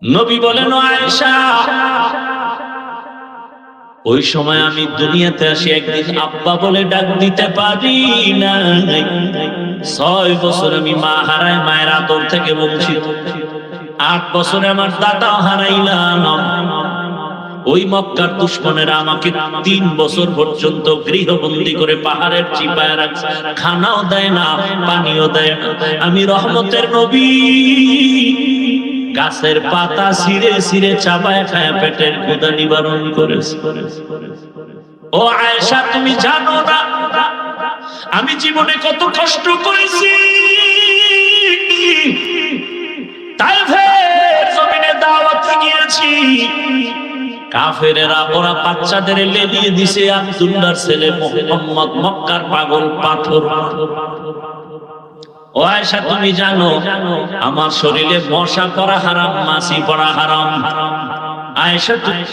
নবী বলেন, আয়েশা, ওই সময় আমি দুনিয়াতে আসি একদিন আব্বা বলে ডাক দিতে পারি না। 6 বছর আমি মা হারাই, মায়ের আদর থেকে বঞ্চিত। 8 বছরে আমার দাদাও হারাইলাম। ওই মক্কার দুশমনেরা আমাকে 3 বছর পর্যন্ত গৃহবন্দী করে পাহাড়ের চিপায় রাখছে, খানাও দেয় না, পানিও দেয় না। আমি রহমতের নবী, গাছের পাতা ছিঁড়ে ছিঁড়ে চাবায় খায় পেটের ক্ষুধা নিবারণ করেছে। ও আয়েশা, তুমি জানো না আমি জীবনে কত কষ্ট করেছি। তাইফের জমিনে দাওয়াতে গিয়েছি, কাফেরেরা ওরা বাচ্চাদের লেলিয়ে দিছে। আব্দুল্লাহর ছেলে মুহাম্মদ মক্কার পাগল পাথর। ও আয়েশা, তুমি জানো আমার শরীরে মশা পড়া হারাম, মাছি পড়া হারাম। আয়েশা, তুমি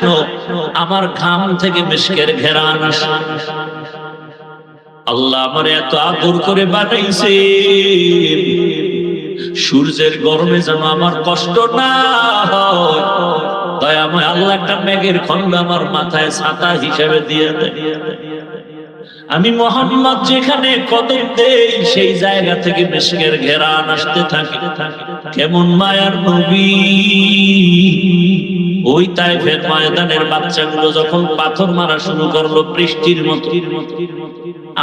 আমার ঘাম থেকে মিশকের ঘেরান আসে। আল্লাহ আমার এত আদর করে বানাইছে, সূর্যের গরমে যেন আমার কষ্ট না হয়। দয়াময় আল্লাহ একটা মেঘের খন্ড আমার মাথায় ছাতা হিসেবে দিয়ে দেয়। আমি মুহাম্মদ যেখানে কদম দেই সেই জায়গা থেকে মিশকের ঘেরান আসতে থাকে। কেমন মায়ার নবী! ওই তাইফের ময়দানের বাচ্চাগুলো যখন পাথর মারা শুরু করলো বৃষ্টির মতো,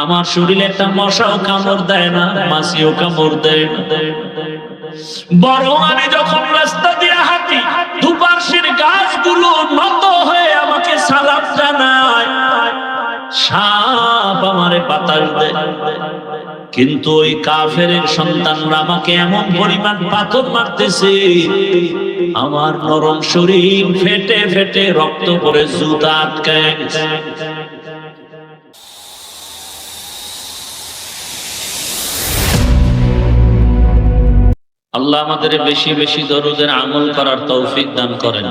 আমার শরীরে একটা মশাও কামড় দেয় না, মাছিও কামড় দেয় না। বরং আমি যখন রাস্তা দিয়ে হাঁটি, দুপাশের গাছগুলো নত হয়ে আমাকে সালাম জানায়, সাপ আমারে বাতাস দেয়। কিন্তু ওই কাফেরের সন্তানরা আমাকে এমন পরিমাণ পাথর মারতেছে, আমার নরম শরীর ফেটে ফেটে রক্ত পড়ে জুতা আটকায় গেছে। আল্লাহ আমাদের বেশি বেশি দরুদের আমল করার তৌফিক দান করেন।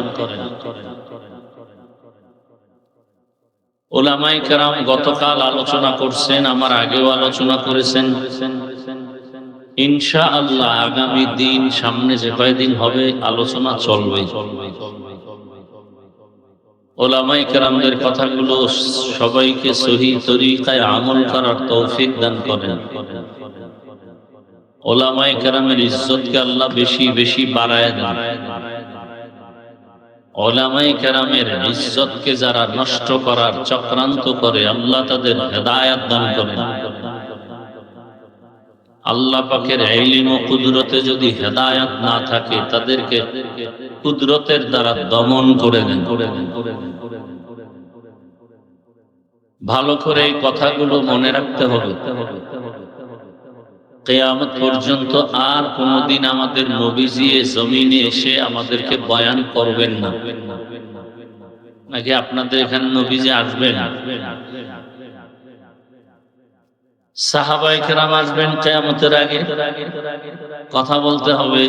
উলামায়ে কেরাম গতকাল আলোচনা করছেন, আমার আগেও আলোচনা করেছেন। ইনশাআল্লাহ আগামী দিন সামনে যে কয়েকদিন হবে আলোচনা চলবে। উলামায়ে কেরামদের কথাগুলো সবাইকে সহিহ তরিকায় আমল করার তৌফিক দান করেন। উলামায়ে কেরামের ইজ্জতকে আল্লাহ বেশি বেশি বাড়ায় দেন। উলামায়ে কেরামের ইজ্জতকে যারা নষ্ট করার চক্রান্ত করে আল্লাহ তাদের হেদায়েত দান করেন। আল্লাহ পাকের ইলম ও কুদরতে যদি হেদায়েত না থাকে তাদেরকে কুদরতের দ্বারা দমন করে দেন। ভালো করে এই কথাগুলো মনে রাখতে হবে। কিয়ামত পর্যন্ত আর কোনদিন আমাদের নবীজি জমিনে এসে আমাদেরকে বয়ান করবেন না, নাকি আপনাদের এখানে নবীজি আসবেন? সাহাবায়ে কেরাম আসবেন কিয়ামতের আগে, কথা বলতে হবে।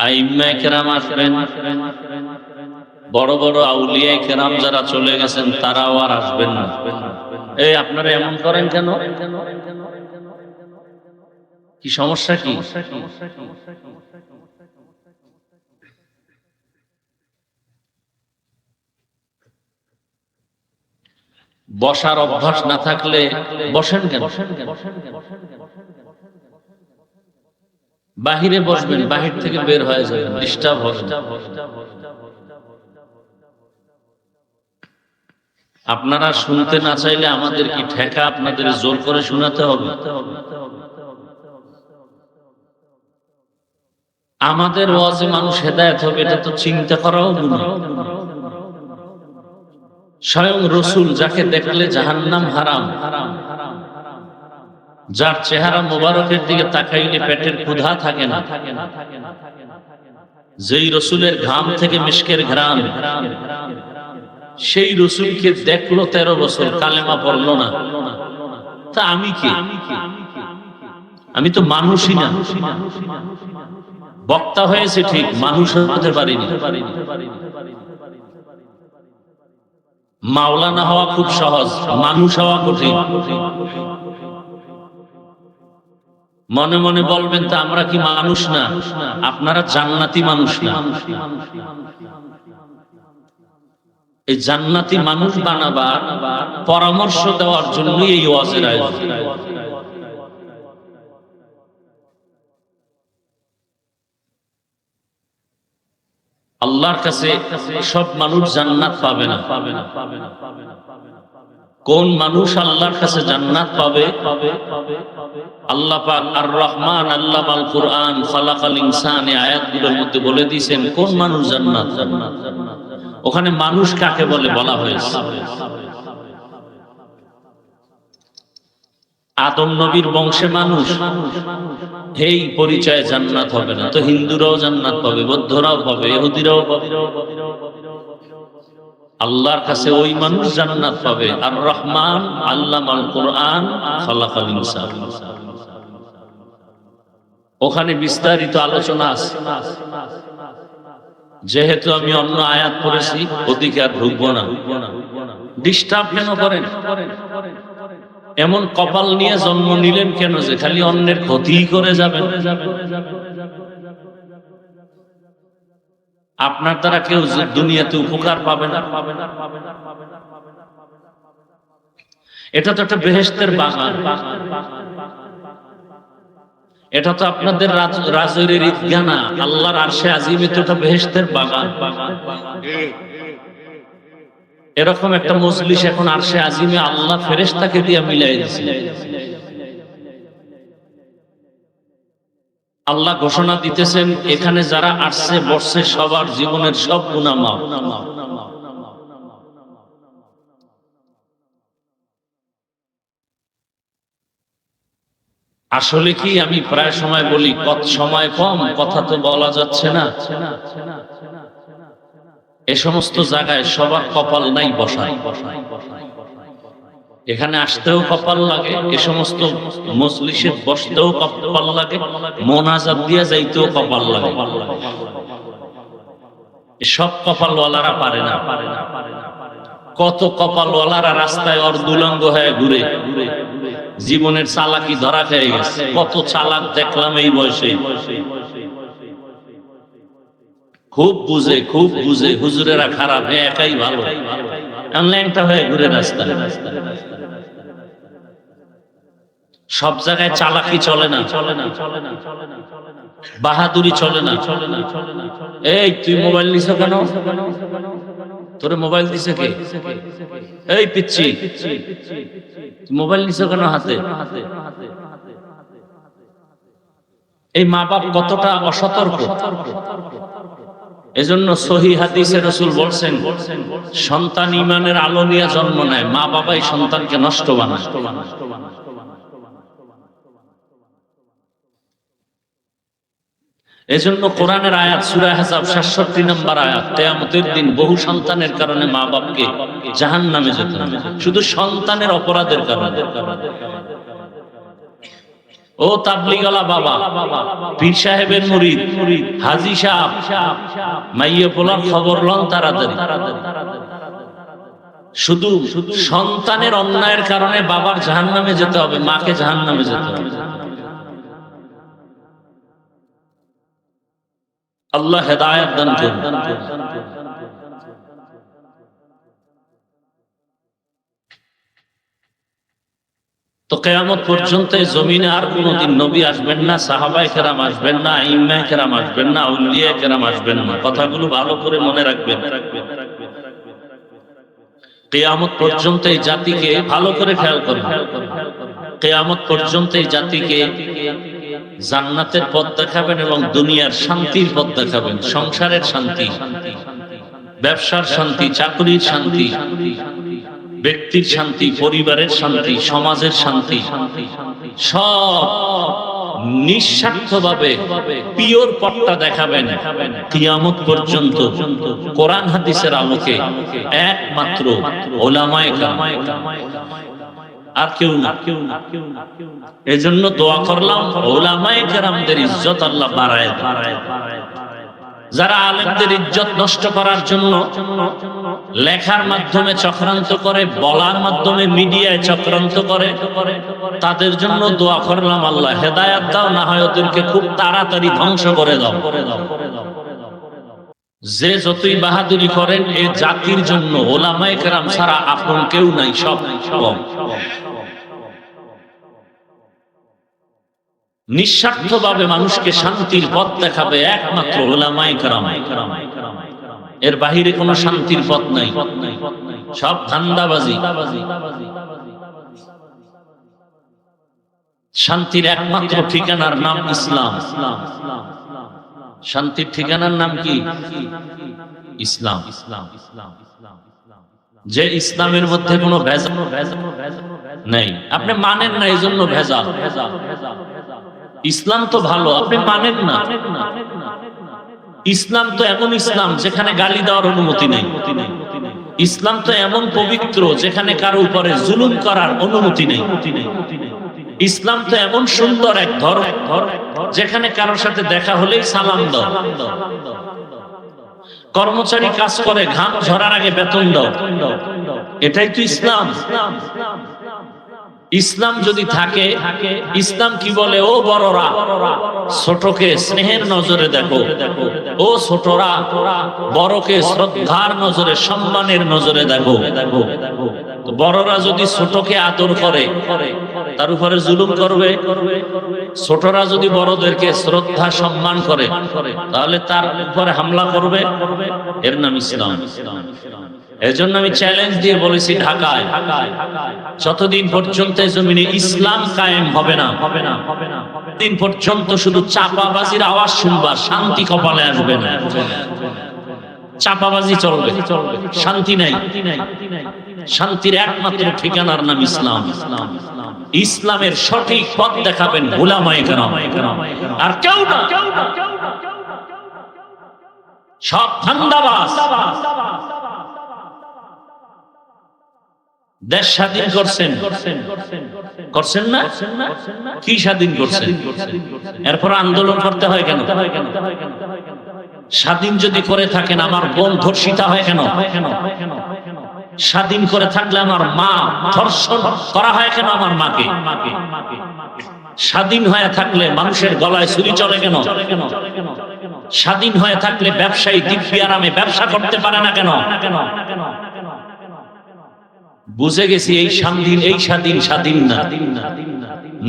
আইম্মায়ে কেরাম আসবেন, বড় বড় আউলিয়ায়ে কেরাম যারা চলে গেছেন তারাও আর আসবেন না। এই আপনারা এমন করেন কেন? কি সমস্যা কি? বসার অভ্যাস না থাকলে বসেন কেন? বাহিরে বসবেন, বাহির থেকে বের হয়ে যাবেন, ডিস্টার্ব হবে। আপনারা শুনতে না চাইলে আমাদের কি ঠেকা আপনাদের জোর করে শোনাতে হবে? আমাদের ওয়াজে মানুষ হেদায়েত হবে এটা তো চিন্তা করাও গুনাহ। স্বয়ং রাসূল যাকে দেখলে জাহান্নাম হারাম, যার চেহারা মোবারকের দিকে তাকাইলে পেটের ক্ষুধা থাকে না, যেই রাসূলের ঘাম থেকে মিশকের ঘ্রাণ, সেই রাসূলকে দেখলো 13 বছর, কালেমা পড়লো না। তা আমি কি? আমি তো মানুষই না। বক্তা হয়েছে ঠিক, মানুষ হতে পারিনি। মাওলানা হওয়া খুব সহজ, মানুষ হওয়া কঠিন। মনে মনে বলবেন তো আমরা কি মানুষ না? আপনারা জান্নাতি মানুষ না। এই জান্নাতি মানুষ বানাবার পরামর্শ দেওয়ার জন্য এই ওয়াজের আয়োজন। আল্লাহর কাছে সব মানুষ জান্নাত পাবে না। কোন মানুষ আল্লাহর কাছে জান্নাত পাবে? আল্লাহ পাক আর রহমান আল্লামাল কুরআন খালাকাল ইনসান এই আয়াতগুলোর মধ্যে বলে দিয়েছেন কোন মানুষ জান্নাত। ওখানে মানুষ কাকে বলে বলা হয়েছে। আদম নবীর বংশে মানুষ, এই পরিচয়ে জান্নাত হবে না। তো হিন্দুরাও জান্নাত পাবে, বৌদ্ধরাও পাবে, ইহুদিরাও পাবে। আল্লাহর কাছে ওই মানুষ জান্নাত পাবে আর রহমান আল্লামাল কুরআন খালাকাল ইনসান। ওখানে বিস্তারিত আলোচনা আছে। যেহেতু আমি অন্য আয়াত পড়েছি ওদিকে আর ঢুকবো না। ডিস্টার্ব কেন করেন? এমন কপাল নিয়ে জন্ম নিলেন কেন যে খালি অন্যের ক্ষতি করে যাবেন? আপনার দ্বারা কেউ দুনিয়াতে উপকার পাবে না। এটা তো একটা বেহেশতের বাগান। এটা তো আপনাদের রাজৈরের ঈদগাহ না, আল্লাহর আরশে আজিমে তো এটা বেহেশতের বাগান। এরকম একটা মজলিস এখন আরশে আজিমে আল্লাহ ফেরেশতাকে দিয়ে মিলাই দিয়েছে। আল্লাহ ঘোষণা দিতেছেন এখানে যারা আসছে বসছে সবার জীবনের সব গুনাহ মাফ। আসলে কি আমি প্রায় সময় বলি কত সময় কম, কথা তো বলা যাচ্ছে না। এ সমস্ত জায়গায় সবার কপাল নাই বসায়। এখানে আসতেও কপাল লাগে, এ সমস্ত মজলিসে বসতেও কপাল লাগে, মোনাজাত দিয়ে যাইতেও কপাল লাগে। সব কপালওয়ালারা পারে না। কত কপালওয়ালারা রাস্তায় অর্ধুলঙ্গ হয়ে ঘুরে, জীবনের চালাকি ধরা খেয়ে গেছে। কত চালাক দেখলাম এই বয়সে। খুব বুঝে হুজুরেরা খারাপ, একাই ভালো, ল্যাংটা হয়ে ঘুরে রাস্তায়। সব জায়গায় চালাকি চলে না, বাহাদুরি চলে না। এই তুই মোবাইল নিছ কেন? তোরে মোবাইল দিছে কে? এই পিচ্ছি মোবাইল নিছ কেন হাতে? এই মা বাপ কতটা অসতর্ক। এজন্য সহিহ হাদিসে রাসূল বলছেন সন্তান ঈমানের আলো নিয়ে জন্ম নেয়, মা বাবাই সন্তানকে নষ্ট বানায়। এজন্য কোরআনের আয়াত সূরা আহজাব ৬৭ নম্বর আয়াত, কিয়ামতের দিন বহু সন্তানের কারণে মা বাপকে জাহান্নামে যেতে হবে, শুধু সন্তানের অপরাধের কারণে। ও তাবলীগওয়ালা বাবা, পীর সাহেবের মুরিদ, হাজী সাহেব, মাইয়ে পোলার খবর লন তাড়াতাড়ি। শুধু সন্তানের অন্যায়ের কারণে বাবার জাহান্নামে যেতে হবে, মাকে জাহান্নামে যেতে হবে। আল্লাহ হেদায়েত দান করুন। তো কিয়ামত পর্যন্ত জমিনে আর কোনদিন নবী আসবেন না, সাহাবায়ে কেরাম আসবেন না, আইম্মায়ে কেরাম আসবেন না, আউলিয়ায়ে কেরাম আসবেন না। কথাগুলো ভালো করে মনে রাখবেন। কিয়ামত পর্যন্ত এই জাতিকে ভালো করে খেয়াল করবেন। কিয়ামত পর্যন্ত এই জাতিকে জান্নাতের পথ দেখাবেন এবং দুনিয়ার শান্তির পথ দেখাবেন। সংসারের শান্তি, ব্যবসার শান্তি, চাকরির শান্তি, ব্যক্তির শান্তি, পরিবারের শান্তি, সমাজের শান্তি, সব নিঃস্বার্থভাবে পিওর পথটা দেখাবেন কিয়ামত পর্যন্ত কোরআন হাদিসের আলোকে। একমাত্র উলামায়ে কেরাম, আর কেউ না। এজন্য দোয়া করলাম উলামায়ে কেরামদের ইজ্জত আল্লাহ বাড়ায়। যারা আলেমদের ইজ্জত নষ্ট করার জন্য লেখার মাধ্যমে চক্রান্ত করে, বলার মাধ্যমে মিডিয়ায় চক্রান্ত করে, তাদের জন্য দোয়া করলাম, আল্লাহ হেদায়েত দাও, না হয় ওদেরকে খুব তাড়াতাড়ি ধ্বংস করে দাও। যে যতই বাহাদুরি করেন এ জাতির জন্য ওলামায়ে কেরাম ছাড়া আপন কেউ নাই, সব কম। নিঃস্বার্থভাবে মানুষকে শান্তির পথ দেখাবে একমাত্র ওলামায়ে কেরাম। এর বাহিরে কোনো শান্তির পথ নাই, সব ধান্দাবাজি। শান্তির একমাত্র ঠিকানার নাম ইসলাম। শান্তির ঠিকানার নাম কি? ইসলাম। যে ইসলামের মধ্যে কোনো ভেজাল নেই, আপনি মানেন না, এই জন্য ভেজাল। ইসলাম তো ভালো, আপনি মানেন না। ইসলাম তো এমন ইসলাম যেখানে গালি দেওয়ার অনুমতি নেই। ইসলাম তো এমন পবিত্র যেখানে কারো উপরে জুলুম করার অনুমতি নেই। ইসলাম তো এমন সুন্দর এক ধর্ম যেখানে কারোর সাথে দেখা হলেই সালাম দাও। কর্মচারী কাজ করে, ঘাম ঝরার আগে বেতন দাও। এটাই তো ইসলাম। ইসলাম যদি থাকে, ইসলাম কি বলে? ও বড়রা, ছোটকে স্নেহের নজরে দেখো। ও ছোটরা, বড়কে শ্রদ্ধার নজরে, সম্মানের নজরে দেখো। বড়রা যদি ছোটকে আদর করে, তার উপরে জুলুম করবে। ছোটরা যদি বড়দেরকে শ্রদ্ধা সম্মান করে, তাহলে তার উপরে হামলা করবে। এর নাম ইসলাম। এজন্য আমি চ্যালেঞ্জ দিয়ে বলেছি, ঢাকায় যতদিন পর্যন্ত জমিনে ইসলাম কায়েম হবে না, দিন পর্যন্ত শুধু চাপাবাজির আওয়াজ শুনবা, শান্তি কপালে আসবে না। চাপাবাজি চলবে, শান্তি নাই। শান্তির একমাত্র ঠিকানার নাম ইসলাম। ইসলামের সঠিক পথ দেখাবেন উলামায়ে কেরাম, আর কেউ না। সব ধান্দাবাজ। দেশ স্বাধীন করছেন না? কি স্বাধীন করছেন? এরপর আন্দোলন করতে হয় কেন? স্বাধীন যদি করে থাকেন, আমার বোন ধর্ষিতা হয় কেন? স্বাধীন করে থাকলে আমার মা ধর্ষণ করা হয় কেন? আমার মাকে। স্বাধীন হয়ে থাকলে মানুষের গলায় ছুরি চলে কেন? স্বাধীন হয়ে থাকলে ব্যবসায়ী দিব্যি আরামে ব্যবসা করতে পারে না কেন? বুঝে গেছি এই স্বাধীন না।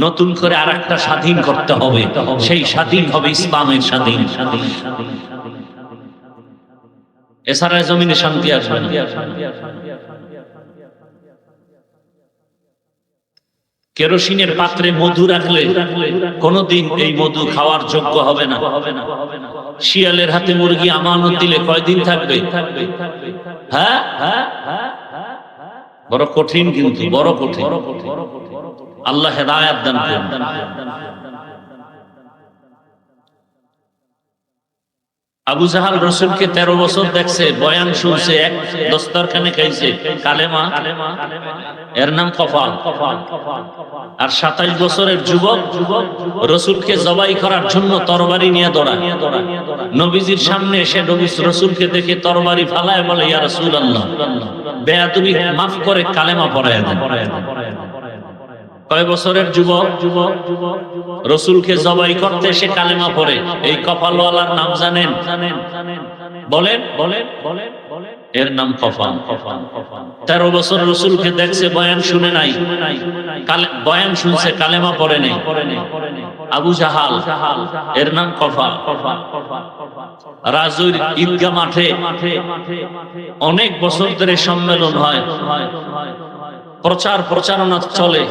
নতুন করে আরেকটা স্বাধীন করতে হবে। সেই স্বাধীন হবে ইসলামের স্বাধীন। এছাড়া জমিনে শান্তি আসবে না। কেরোসিনের পাত্রে মধু রাখলে কোনদিন এই মধু খাওয়ার যোগ্য হবে না। শিয়ালের হাতে মুরগি আমানত দিলে কয়দিন থাকবে? হ্যাঁ, বড় কঠিন, কিন্তু বড় কঠিন। আল্লাহ হেদায়েত দান করুন। আবু জাহাল রাসূলকে 13 বছর দেখছে, বয়ান শুনছে, এক দস্তরখানে খাইছে কালেমা, এর নাম কফাল। আর 27 বছরের যুবক রাসূলকে জবাই করার জন্য তরবারি নিয়ে দৌড়ায়। নবীজির সামনে এসে রাসূলকে দেখে তরবারি ফালায় বলে, ইয়া রাসূলুল্লাহ, বেয়াদবি মাফ করে কালেমা পড়ায় দেন। কয় বছরের যুবক রাসূলকে জবাই করতে এসে কালেমা পড়ে। এই কপালওয়ালার নাম জানেন? বলেন। এর নাম কফাল। 13 বছর রাসূলকে দেখছে, বয়ান শুনে নাই, বয়ান শুনছে, কালেমা পড়ে নাই। আবু জাহাল, এর নাম কফাল। রাজুর ঈদগাহ মাঠে অনেক বছর ধরে সম্মেলন হয়, প্রচারণা চলে,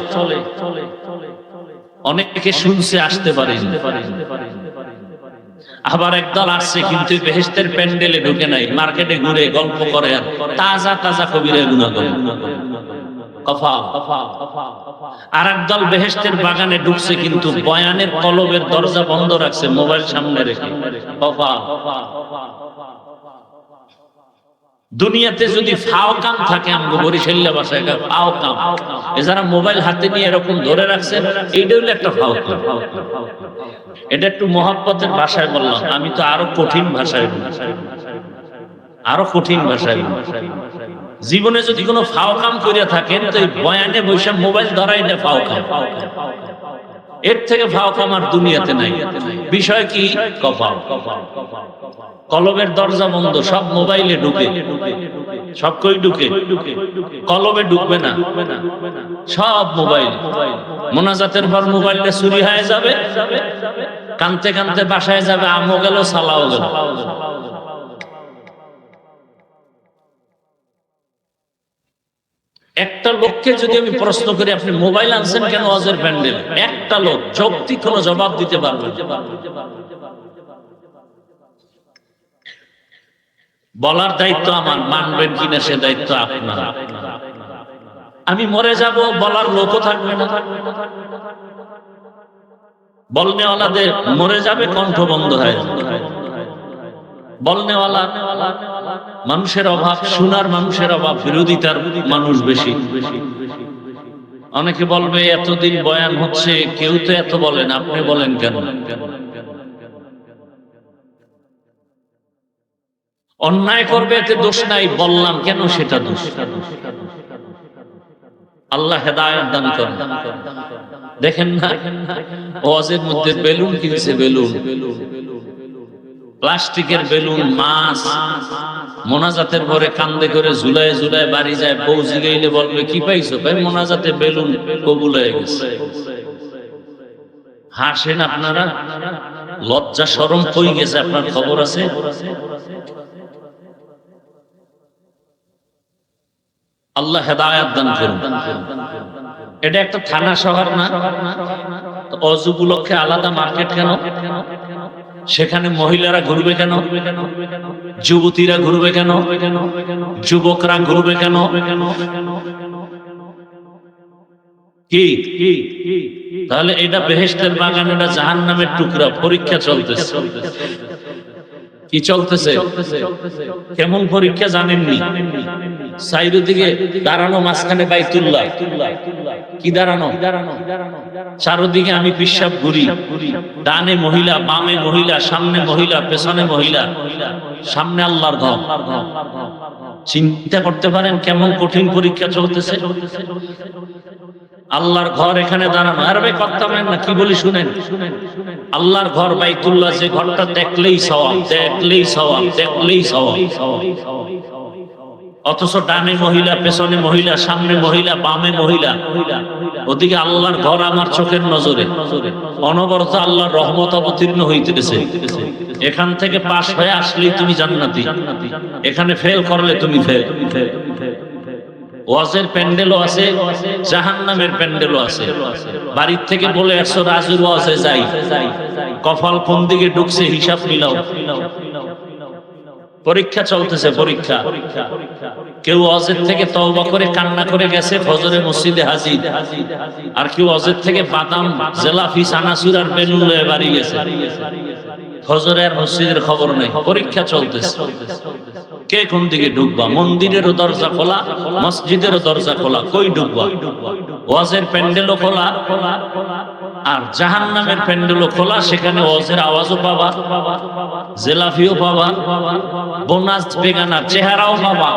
অনেকে শুনছে, আসতে পারে। আবার একদল আসছে, কিন্তু বেহেশতের প্যান্ডেলে ঢুকে নাই, মার্কেটে ঘুরে গল্প করে, আর তাজা কবিরা গুনাহ করে। আর একদল বেহেশতের বাগানে ঢুকছে, কিন্তু বয়ানের কলবের দরজা বন্ধ রাখছে, মোবাইল সামনে রেখে। দুনিয়াতে যদি ফাও কাম থাকে, আমগো বরিশাল্লা ভাষায় ফাও কাম, যারা মোবাইল হাতে নিয়ে এরকম ধরে রাখছে, এইটা হলো একটা ফাও কাম। এটা একটু মহব্বতের ভাষায় বললাম, আমি তো আরো কঠিন ভাষায় জীবনে যদি কোনো ফাও কাম করিয়া থাকেন, তো এই বয়ানে বৈশাখ মোবাইল ধরাই না ফাও কাম। এর থেকে ফাও কাম আর দুনিয়াতে নাই। বিষয় কি? কলবের দরজা বন্ধ, সব মোবাইলে ঢুকে, সব কই ঢুকে, কলবে ঢুকবে না, সব মোবাইল। মোনাজাতের পর মোবাইলটা চুরি হয়ে যাবে, কানতে কানতে বাসায় যাবে, আমও গেল সালাও গেল। একটা লোককে যদি আমি প্রশ্ন করি, আপনি মোবাইল আনছেন কেন ওয়াজের প্যান্ডেল, একটা লোক যৌক্তিক কোনো জবাব দিতে পারবে? বলার দায়িত্ব আমার, মানবেন কিনা সে দায়িত্ব আপনার। আমি মরে যাব, বলার লোকও থাকবে না। বলনেওয়ালাদের মরে যাবে, কণ্ঠ বন্ধ হয়ে যাবে। বলনেওয়ালা মানুষের অভাব, শোনার মানুষের অভাব, বিরোধিতার মানুষ বেশি। অনেকে বলবে এতদিন বয়ান হচ্ছে, কেউ তো এত বলেন, আপনি বলেন কেন? অন্যায় করবে এতে দোষ নাই, বললাম কেন সেটা দোষ। আল্লাহ হেদায়েত দান করেন। দেখেন না, ওয়াজের মধ্যে বেলুন কিনছে, বেলুন, প্লাস্টিকের বেলুন, মাছ, মোনাজাতের পরে কান্দে করে ঝুলায় ঝুলায় বাড়ি যায়। বউ জিগাইলে বলবে কি পাইছো? ভাই মোনাজাতে বেলুন কবুল হয়ে গেছে। হাসেন আপনারা, লজ্জা শরম কই গেছে আপনার খবর আছে? আল্লাহ হেদায়েত দান করুন। এটা একটা থানা শহর না? অজ উপলক্ষে আলাদা মার্কেট কেন? সেখানে মহিলারা ঘুরবে কেন? যুবতীরা ঘুরবে কেন? যুবকরা ঘুরবে কেন? কি তাহলে এটা বেহেশতের বাগান, এটা জাহান্নামের টুকরা। পরীক্ষা চলতেছে। কি চলতেছে? কেমন পরীক্ষা জানেননি? চারিদিকে দাঁড়ানো, মাঝখানে বাইতুল্লাহ। কি দাঁড়ানো? চারদিকে আমি পিশাব ঘুরি, ডানে মহিলা, বামে মহিলা, সামনে মহিলা, পেছনে মহিলা, সামনে আল্লাহর ঘর। চিন্তা করতে পারেন কেমন কঠিন পরীক্ষা চলতেছে? আল্লাহর ঘর এখানে দাঁড়ানো। আর ভাই কথা বলেন না, কি বলি শুনেন। আল্লাহর ঘর বাইতুল্লাহ, যে ঘরটা দেখলেই সওয়াব, দেখলেই সওয়াব, দেখলেই সওয়াব। অথচ ডানে মহিলা, পেছনে মহিলা, সামনে মহিলা, বামে মহিলা। ওদিকে আল্লাহর ঘর আমার চোখের নজরে, অনবরত আল্লাহর রহমত অবতীর্ণ হইতেছে। এখান থেকে পাশ হয়ে আসলেই তুমি জান্নাতি, এখানে ফেল করলে তুমি ফেল। ওয়াজের প্যান্ডেলও আছে, জাহান্নামের প্যান্ডেলও আছে। বাড়ির থেকে বলে আসছো রাজুর ওয়াজে যাই, কপাল কোন দিকে ঢুকছে হিসাব মিলাও। পরীক্ষা চলতেছে, পরীক্ষা। কেউ ওয়াজের থেকে তওবা করে কান্না করে গেছে, ফজরে মসজিদে হাজির। আর কেউ ওয়াজের থেকে বাদাম, জেলাফি, চানাচুর আর বেলুন লয়ে বাড়ি গেছে। ফজরে আর মসজিদের খবর নেই। পরীক্ষা চলতেছে, কে কোন দিকে ঢুকবা। মন্দিরেরও দরজা খোলা, মসজিদেরও দরজা খোলা, কই ঢুকবা? ওয়াজের প্যান্ডেলও খোলা আর জাহান্নামের প্যান্ডেলও খোলা। সেখানে ওয়াজের আওয়াজও পাবা, জেলাফিও পাবা, বোনাস বেগানার চেহারাও পাবা।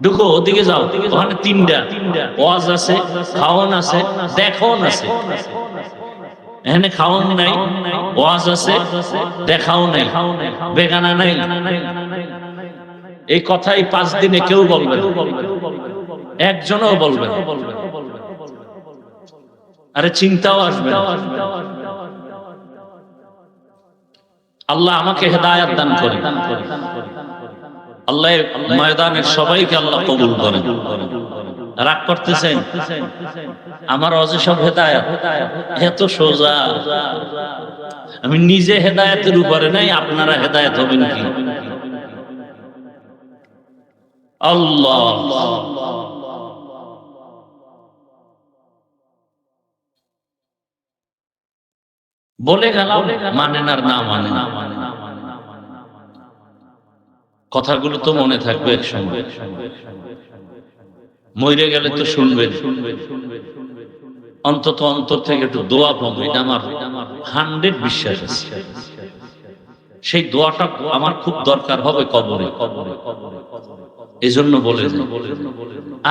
ঢুকো, ওদিকে যাও, ওখানে তিনটা ওয়াজ আছে, খাওয়ান আছে, দেখান আছে। এখানে খাওয়ান নাই, ওয়াজ আছে, দেখাও নাই, বেগানা নাই। এই কথাই 5 দিনে কেউ বলবে না, একজনও বলবে না। আরে চিন্তাও আসবে না। আল্লাহ আমাকে হেদায়েত দান করে। আল্লাহ ময়দানের সবাইকে আল্লাহ কবুল করেন। রাগ করতেছেন? আমার ওয়াজে সব হেদায়েত, এত সোজা। আমি নিজে হেদায়েতের উপরে নাই, আপনারা হেদায়েত হবেন কি? আল্লাহ বলে গেলাম, মানেন আর না মানেন। কথাগুলো তো মনে থাকবে এক সময়, মরে গেলে তো শুনবেন, অন্তত অন্তর থেকে একটু দোয়া পাবো, এটা আমার 100 বিশ্বাস আছে। সেই দোয়াটা আমার খুব দরকার হবে কবরে, এজন্য বলে।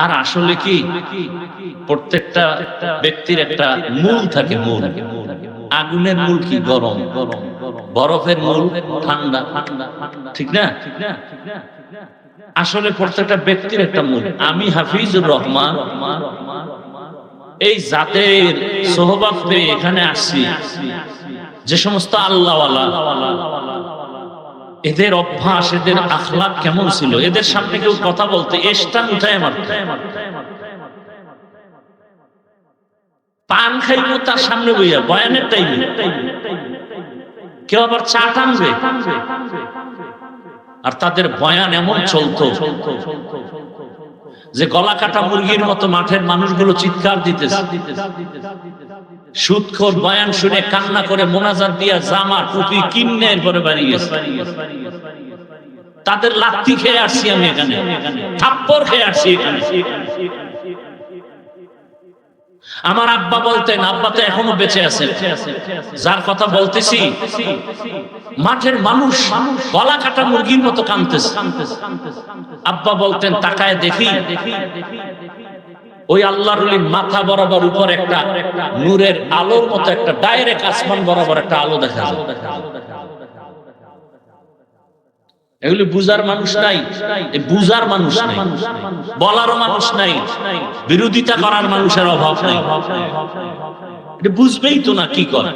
আর আসলে কি প্রত্যেকটা ব্যক্তির একটা মূল থাকে, মূল। আগুনের মূল কি? গরম। বরফের মূল ঠান্ডা, ঠিক না? আসলে প্রত্যেকটা ব্যক্তির একটা মূল। আমি হাফিজুর রহমান এই জাতের সোহবত পেয়ে এখানে আসছি। যে সমস্ত আল্লাহওয়ালা, এদের অভ্যাস, এদের আখলাক কেমন ছিল, এদের সামনে কেউ কথা বলতে এসটান উঠায় মারত, পান খাইব তার সামনে বইয়া বয়ানের টাইমে। কেউ আবার চা টানবে, আর তাদের বয়ান এমন চলতো যে গলা কাটা মুরগির মতো মাঠের মানুষগুলো চিৎকার দিতেছে। সুদখোর বয়ান শুনে কান্না করে মোনাজাত দিয়া জামা টুপি কিনে এরপরে বাড়ি গেছে। তাদের লাথি খেয়ে আসছি আমি এখানে, থাপ্পড় খেয়ে আসছি এখানে। আমার আব্বা বলতেন, আব্বা তো এখনো বেঁচে আছে, যার কথা বলতেছি, মাঠের মানুষ গলা কাটা মুরগির মতো কাঁদতেছে। আব্বা বলতেন, তাকায় দেখি ওই আল্লাহর ওলির মাথা বরাবর উপর একটা নূরের আলোর মতো একটা ডাইরেক্ট আসমান বরাবর একটা আলো দেখা যায়। এগুলি বুঝার মানুষ নাই, বুঝার মানুষ নাই, বলারও মানুষ নাই, বিরোধিতা করার মানুষের অভাব নাই। এটা বুঝবেই তো না কি করে।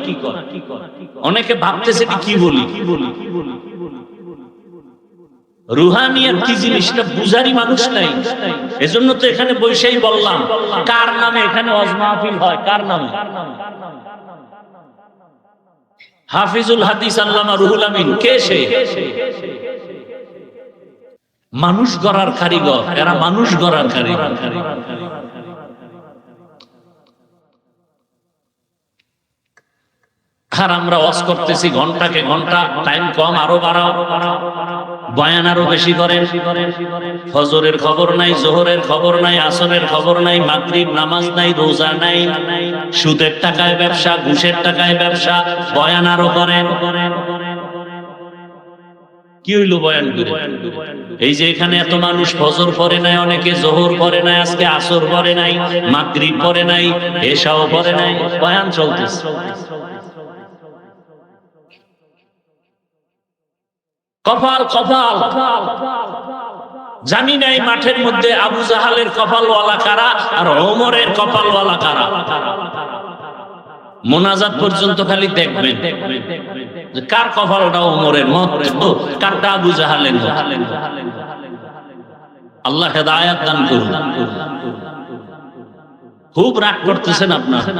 অনেকে ভাবতেছে কি বলি, রুহানিয়াত কি জিনিসটা বুঝারই মানুষ নাই। এজন্য তো এখানে বৈশাই বললাম, কার নামে এখানে ওয়াজ মাহফিল হয়? কার নামে? হাফিজুল হাদিস আল্লামা রুহুল আমিন। কে সে? মানুষ গড়ার কারিগর, এরা মানুষ গড়ার কারিগর। আর আমরা ওয়াজ করতেছি ঘন্টাকে ঘন্টা, টাইম কম, আরো বাড়াও, বয়ান আরো বেশি করেন। ফজরের খবর নাই, জোহরের খবর নাই, আসরের খবর নাই, মাগরিব নামাজ নাই, রোজা নাই, সুদের টাকায় ব্যবসা, ঘুষের টাকায় ব্যবসা, বয়ান আরো করেন। কি হইল বয়ান করে? এই যে এখানে এত মানুষ ফজর পড়ে নাই, অনেকে জোহর পড়ে নাই, আজকে আসর পড়ে নাই, মাগরিব পড়ে নাই, এশাও পড়ে নাই, বয়ান চলতেছে। কপাল কপাল, জানি নাই মাঠের মধ্যে আবু জাহালের কপালওয়ালা কারা আর ওমরের কপালওয়ালা কারা। মোনাজাত পর্যন্ত খালি দেখবেন যে কার কপালটা ওমরের মত, কারটা আবু জাহালের মত। আল্লাহ হেদায়েত দান করুন। খুব রাগ করতেছেন আপনারা।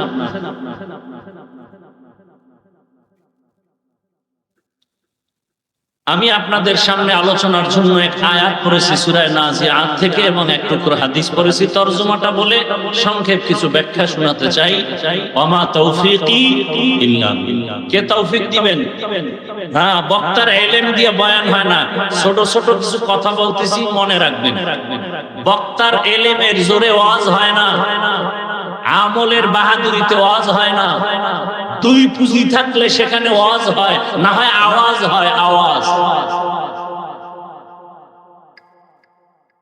আমি আপনাদের সামনে আলোচনার জন্য এক আয়াত পড়েছি সূরা নাজিআত থেকে, এবং এক টুকরো হাদিস পড়েছি। তরজমাটা বলে সংক্ষেপ কিছু ব্যাখ্যা শোনাতে চাই। ওয়ামা তৌফিকি ইল্লা বিল্লাহ। কে তৌফিক দিবেন? হ্যাঁ, বক্তার ইলম দিয়ে বয়ান হয় না। ছোট ছোট কিছু কথা বলতেছি, মনে রাখবেন। বক্তার ইলমের জোরে ওয়াজ হয় না, আমলের বাহাদুরিতে ওয়াজ হয় না। দুই পুঁজি থাকলে সেখানে ওয়াজ হয়, না হয় আওয়াজ হয়। আওয়াজ,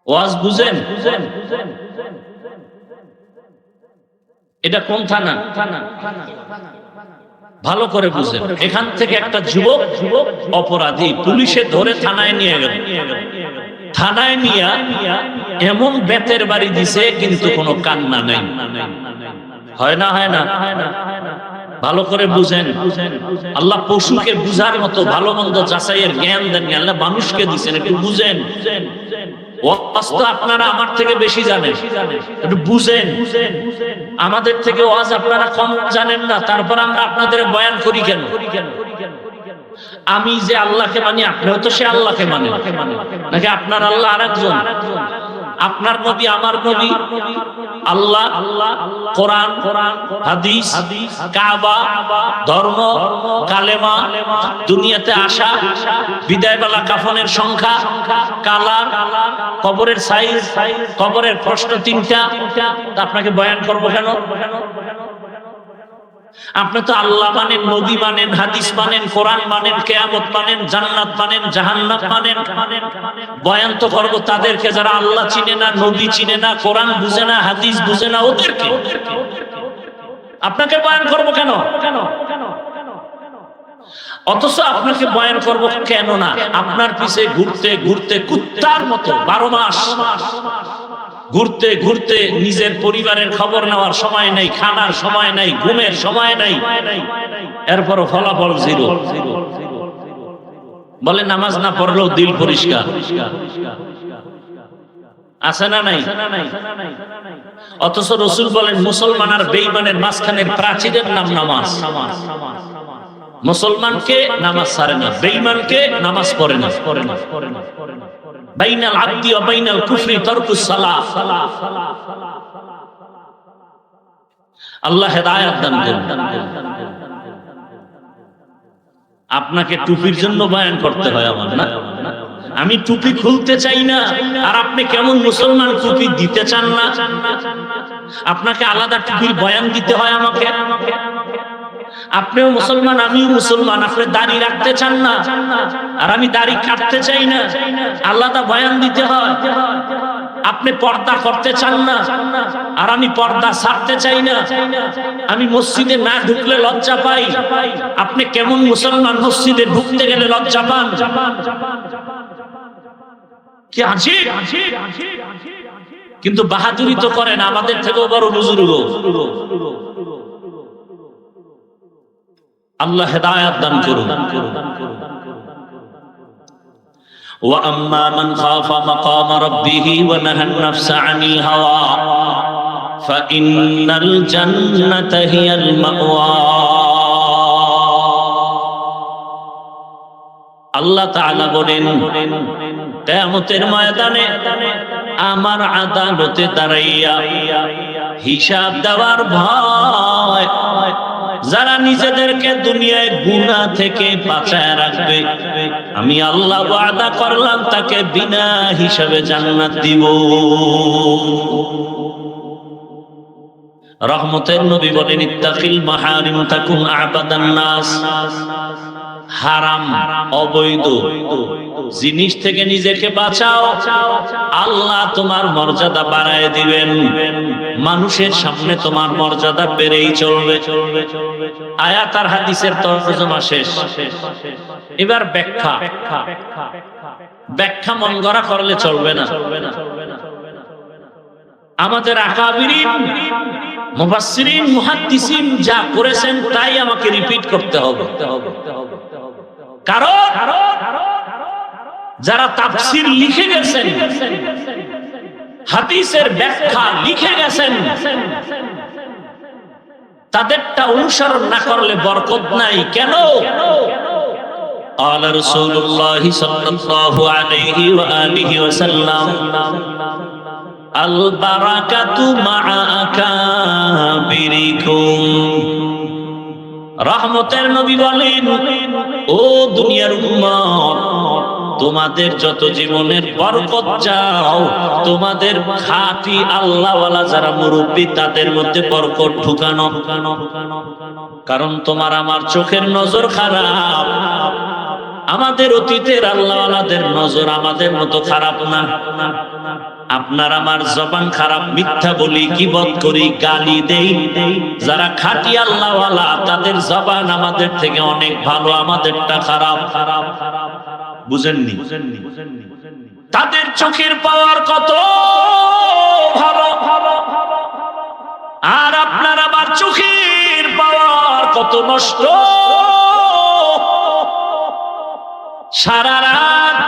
ওয়াজ বুঝেন? এটা কোন থানা? ভালো করে বুঝেন। এখান থেকে একটা যুবক অপরাধী পুলিশে ধরে থানায় নিয়ে গেল। থানায় নিয়ে এমন বেতের বাড়ি দিছে, কিন্তু কোনো কান্না নেই। হয় না? হয় না? ভালো করে বুঝেন। আল্লাহ পশুকে বুঝার মতো ভালো মন্দ যাচাইয়ের জ্ঞান দেন, আল্লাহ মানুষকে দিচ্ছেন। একটু বুঝেন। ওয়াজ তো আপনারা আমার থেকে বেশি জানেন, একটু বুঝেন। আমাদের থেকে ওয়াজ আপনারা কম জানেন না, তারপর আমরা আপনাদের বয়ান করি কেন? আমি যে আল্লাহকে মানি, আপনিও তো সে আল্লাহকে মানেন, নাকি আপনার আল্লাহ আরেকজন? আপনার নবী আমার নবী, আল্লাহ, কোরআন, হাদিস, কাবা, ধর্ম, কালেমা, দুনিয়াতে আসা, বিদায়বেলা কাফনের সংখ্যা, কালার, কবরের সাইজ, কবরের প্রশ্ন 3টা। আপনাকে বয়ান করবো কেন? আপনি তো আল্লাহ মানেন, নবী মানেন, হাদিস মানেন, কোরআন মানেন, কিয়ামত মানেন, জান্নাত মানেন, জাহান্নাম মানেন। বয়ান তো করবো তাদেরকে যারা আল্লাহ চিনে না, নবী চিনে না, কোরআন বুঝে না, হাদিস বুঝে না, ওদেরকে। আপনাকে বয়ান করবো কেন? অথচ আপনাকে বয়ান করবো কেন না? আপনার পিছে ঘুরতে ঘুরতে কুত্তার মতো 12 মাস ঘুরতে ঘুরতে নিজের পরিবারের খবর নেওয়ার সময় নাই, খানার সময় নাই, ঘুমের সময় নাই, এরপরও ফলাফল 0। বলে নামাজ না পড়লেও দিল পরিষ্কার আছে না নাই? অথচ রাসূল বলেন মুসলমান আর বেঈমানের মাঝখানের প্রাচীরের নাম নামাজ। মুসলমানকে নামাজ ছাড়ে না, বেঈমানকে নামাজ পড়ে না। বাইনাল আবদি ওয়া বাইনাল কুফরি তারকুস সালাহ। আল্লাহ হেদায়েত দান করুন। আপনাকে টুপির জন্য বয়ান করতে হয় আমার না? আমি টুপি খুলতে চাই না, আর আপনি কেমন মুসলমান টুপি দিতে চান না? আপনাকে আলাদা টুপির বয়ান দিতে হয় আমাকে? আপনিও মুসলমান, আমিও মুসলমান, আপনি দাড়ি রাখতে চান না আর আমি দাড়ি কাটতে চাই না, আলাদা বয়ান দিতে হয়। আপনি পর্দা করতে চান না আর আমি পর্দা ছাড়তে চাই না, আমি মসজিদে না ঢুকলে লজ্জা পাই, আপনি কেমন মুসলমান মসজিদে ঢুকতে গেলে লজ্জা পান? কি আজীব! কিন্তু বাহাদুরি তো করেন আমাদের থেকেও বড় বুজুর্গ। আল্লাহ হেদায়েত দান করুন। ওয়া আম্মা মান খাফা মাকাম রাব্বিহি ওয়া নাহান নাফসা আনিল হাওয়া ফাইন্নাল জান্নাতা হিয়াল মাওয়া। আল্লাহ তাআলা বলেন কিয়ামতের ময়দানে আমার আদালতে দাঁড়াইয়া হিসাব দেওয়ার ভয় যারা নিজেদেরকে দুনিয়ায় গুনাহ থেকে বাঁচায় রাখবে, আমি আল্লাহ ওয়াদা করলাম তাকে বিনা হিসাবে জান্নাত দিব। রহমতের নবী বলেন ইত্তাকিল মাহারিম তাকুন আবাদান নাস। হারাম অবৈধ জিনিস থেকে নিজেকে বাঁচাও, আল্লাহ তোমার মর্যাদা বাড়ায় দিবেন, মানুষের সামনে তোমার মর্যাদা বেড়েই চলবে। আয়াত আর হাদিসের তরজমা শেষ। এবার ব্যাখ্যা। ব্যাখ্যা মন গড়া করলে চলবে না। আমাদের আকাবিরিন মুফাসসিরিন মুহাদ্দিসিন যা করেছেন তাই আমাকে রিপিট করতে হবে। কারণ যারা তাফসীর লিখে গেছেন, হাদিসের ব্যাখ্যা লিখে গেছেন, তাদেরটা অনুসরণ না করলে বরকত নাই। কেন? قال رسول الله صلى الله عليه وآله وسلم البركة مع أكابركم। রহমতের নবী বলেন, ও দুনিয়ার উম্মত, তোমাদের যত জীবনের বরকত চাও, তোমাদের খাঁটি আল্লাহওয়ালা যারা মুরব্বী তাদের মধ্যে বরকত ঢুকানো। কারণ তোমার আমার চোখের নজর খারাপ, আমাদের অতীতের আল্লাহওয়ালাদের নজর আমাদের মতো খারাপ না। আপনার আমার জবান খারাপ, মিথ্যা বলি, গীবত করি, গালি দেই। যারা খাঁটি আল্লাহওয়ালা তাদের জবান আমাদের থেকে অনেক ভালো, আমাদেরটা খারাপ। বুঝেননি? তাদের চোখের পাওয়ার কত ভালো, আর আপনার আবার চোখের পাওয়ার কত নষ্ট। সারা রাত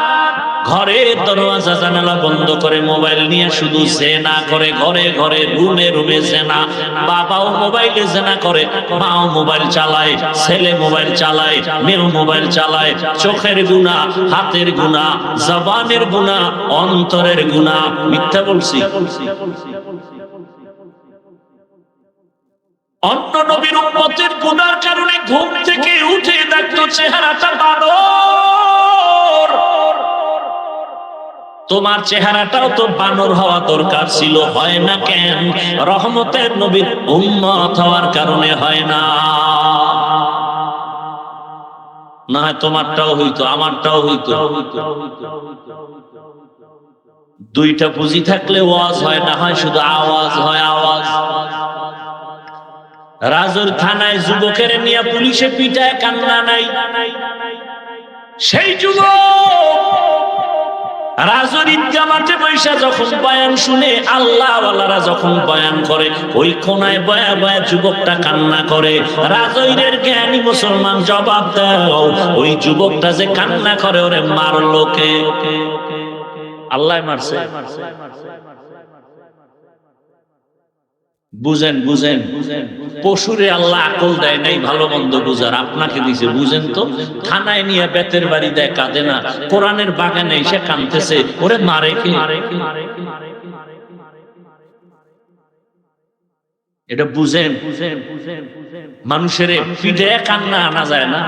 ঘরের দরওয়াজা জানালা বন্ধ করে মোবাইল নিয়ে শুধু জেনা করে, ঘরে ঘরে রুমে রুমে জেনা। বাবাও মোবাইলে জেনা করে, মাও মোবাইল চালায়, ছেলে মোবাইল চালায়, মেয়েও মোবাইল চালায়। চোখের গুনাহ, হাতের গুনাহ, জবানের গুনাহ, অন্তরের গুনাহ। মিথ্যা বলছি? অন্য নবীর উম্মতের গুনার কারণে ঘুম থেকে উঠে দেখতো চেহারাটা বানর। তোমার চেহারাটাও তো বানর হওয়া দরকার ছিল, হয় না কেন? রহমতের নবীর উম্মত হওয়ার কারণে হয় না। না হয় তোমারটাও হইতো, আমারটাও হইতো। দুইটা পুঁজি থাকলে ওয়াজ হয়, না হয় শুধু আওয়াজ হয়, আওয়াজ। রাজুর থানায় যুবকের নিয়ে পুলিশে পিটায়, কান্না নাই। সেই যুবক রাজুর ঈদগাহ মাঠে বৈশা যখন বয়ান শুনে, আল্লাহ ওয়ালারা যখন বয়ান করে, ওই কোনায় বয়া বয়া যুবকটা কান্না করে। রাজৈরের জ্ঞানী মুসলমান জবাব দাও, ওই যুবকটা যে কান্না করে ওরে মারলো কে? আল্লাহ মারছে। বুঝেন বুঝেন, পশুরে আল্লাহ আকল দেয় নাই ভালো মন্দ বুঝার, আপনাকে দিছে। বুঝেন তো, থানায় নিয়ে বেতের বাড়ি দেয়, কাঁদে না। কোরআনের বাগানে এসে কাঁদতেছে, ওরে মারে কে? এটা বুঝেন। মানুষের পিঠে কান্না আনা যায় না।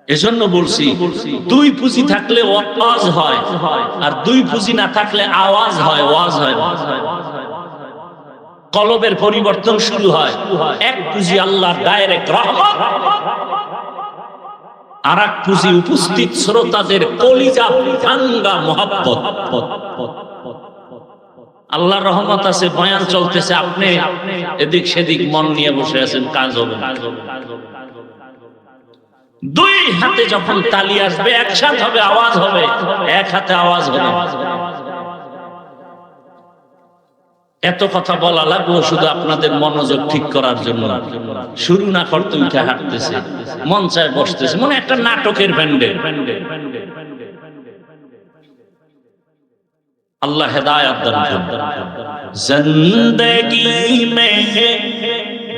এজন্য বলছি, দুই পুঁজি থাকলে ওয়াজ হয়, আর দুই পুঁজি না থাকলে আওয়াজ হয়, ওয়াজ হয়। কলবের পরিবর্তন শুরু হয়। এক পুঁজি আল্লাহর ডাইরেক্ট রহমত, আর এক পুঁজি উপস্থিত শ্রোতাদের কলিজা ভাঙ্গা মহব্বত। আল্লাহর রহমত আছে, বয়ান চলতেছে, আপনি এদিক সেদিক মন নিয়ে বসে আছেন, কাজ হবে। দুই হাতে যখন তালি আসবে, একসাথে হবে, আওয়াজ হবে, এক হাতে আওয়াজ হবে। এত কথা বলা লাগলো শুধু আপনাদের মনোযোগ ঠিক করার জন্য। শুরু না করতে উঠে হাঁটতেছে, মন চায় বসতেছে, মনে একটা নাটকের ব্যান্ডে। আল্লাহ হেদায়েত দান করুন। জিন্দেগি মে